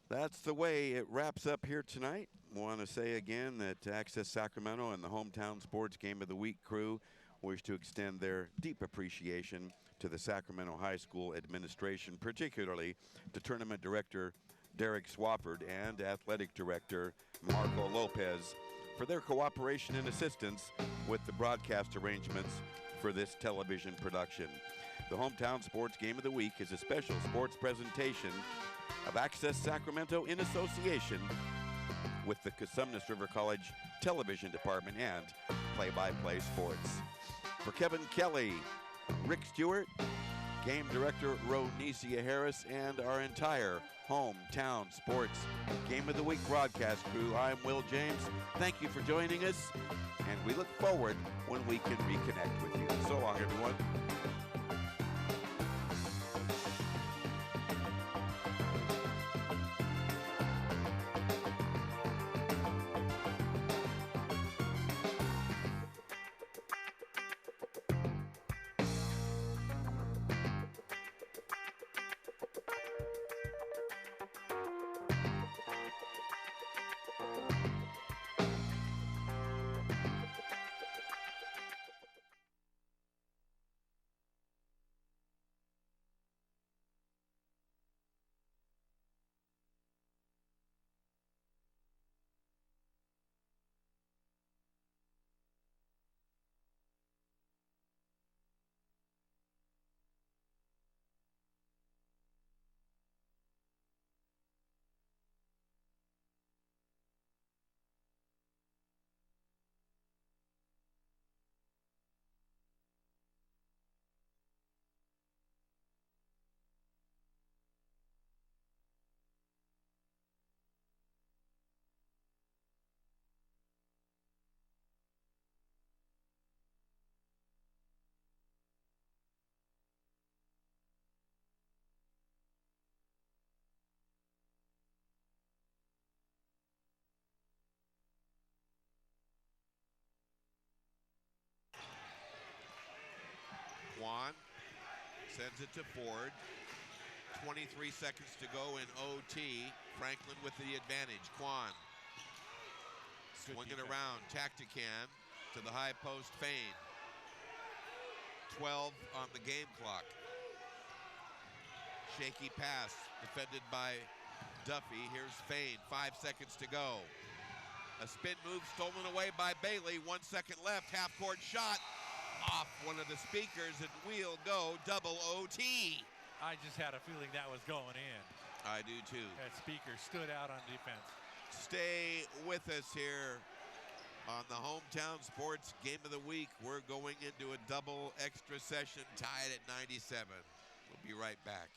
That's the way it wraps up here tonight. I want to say again that Access Sacramento and the Hometown Sports Game of the Week crew wish to extend their deep appreciation to the Sacramento High School administration, particularly to Tournament Director Derek Swafford and Athletic Director Marco Lopez for their cooperation and assistance with the broadcast arrangements for this television production. The Hometown Sports Game of the Week is a special sports presentation of Access Sacramento in association with the Cosumnes River College Television Department and Play-by-Play Sports. For Kevin Kelly, Rick Stewart, Game Director Ronisia Harris, and our entire Hometown Sports Game of the Week broadcast crew, I'm Will James. Thank you for joining us, and we look forward when we can reconnect with you. So long, everyone. Sends it to Ford. 23 seconds to go in OT. Franklin with the advantage. Quan. Swinging around. Tactican to the high post. Fain. 12 on the game clock. Shaky pass. Defended by Duffy. Here's Fain. 5 seconds to go. A spin move stolen away by Bailey. 1 second left. Half-court shot off one of the speakers, and we'll go double OT. I just had a feeling that was going in. I do too. That speaker stood out on defense. Stay with us here on the Hometown Sports Game of the Week. We're going into a double extra session tied at 97. We'll be right back.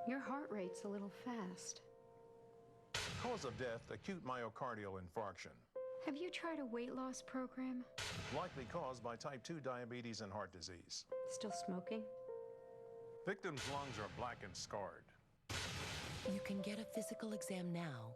Your heart rate's a little fast. Cause of death, acute myocardial infarction. Have you tried a weight loss program? Likely caused by type 2 diabetes and heart disease. Still smoking? Victim's lungs are black and scarred. You can get a physical exam now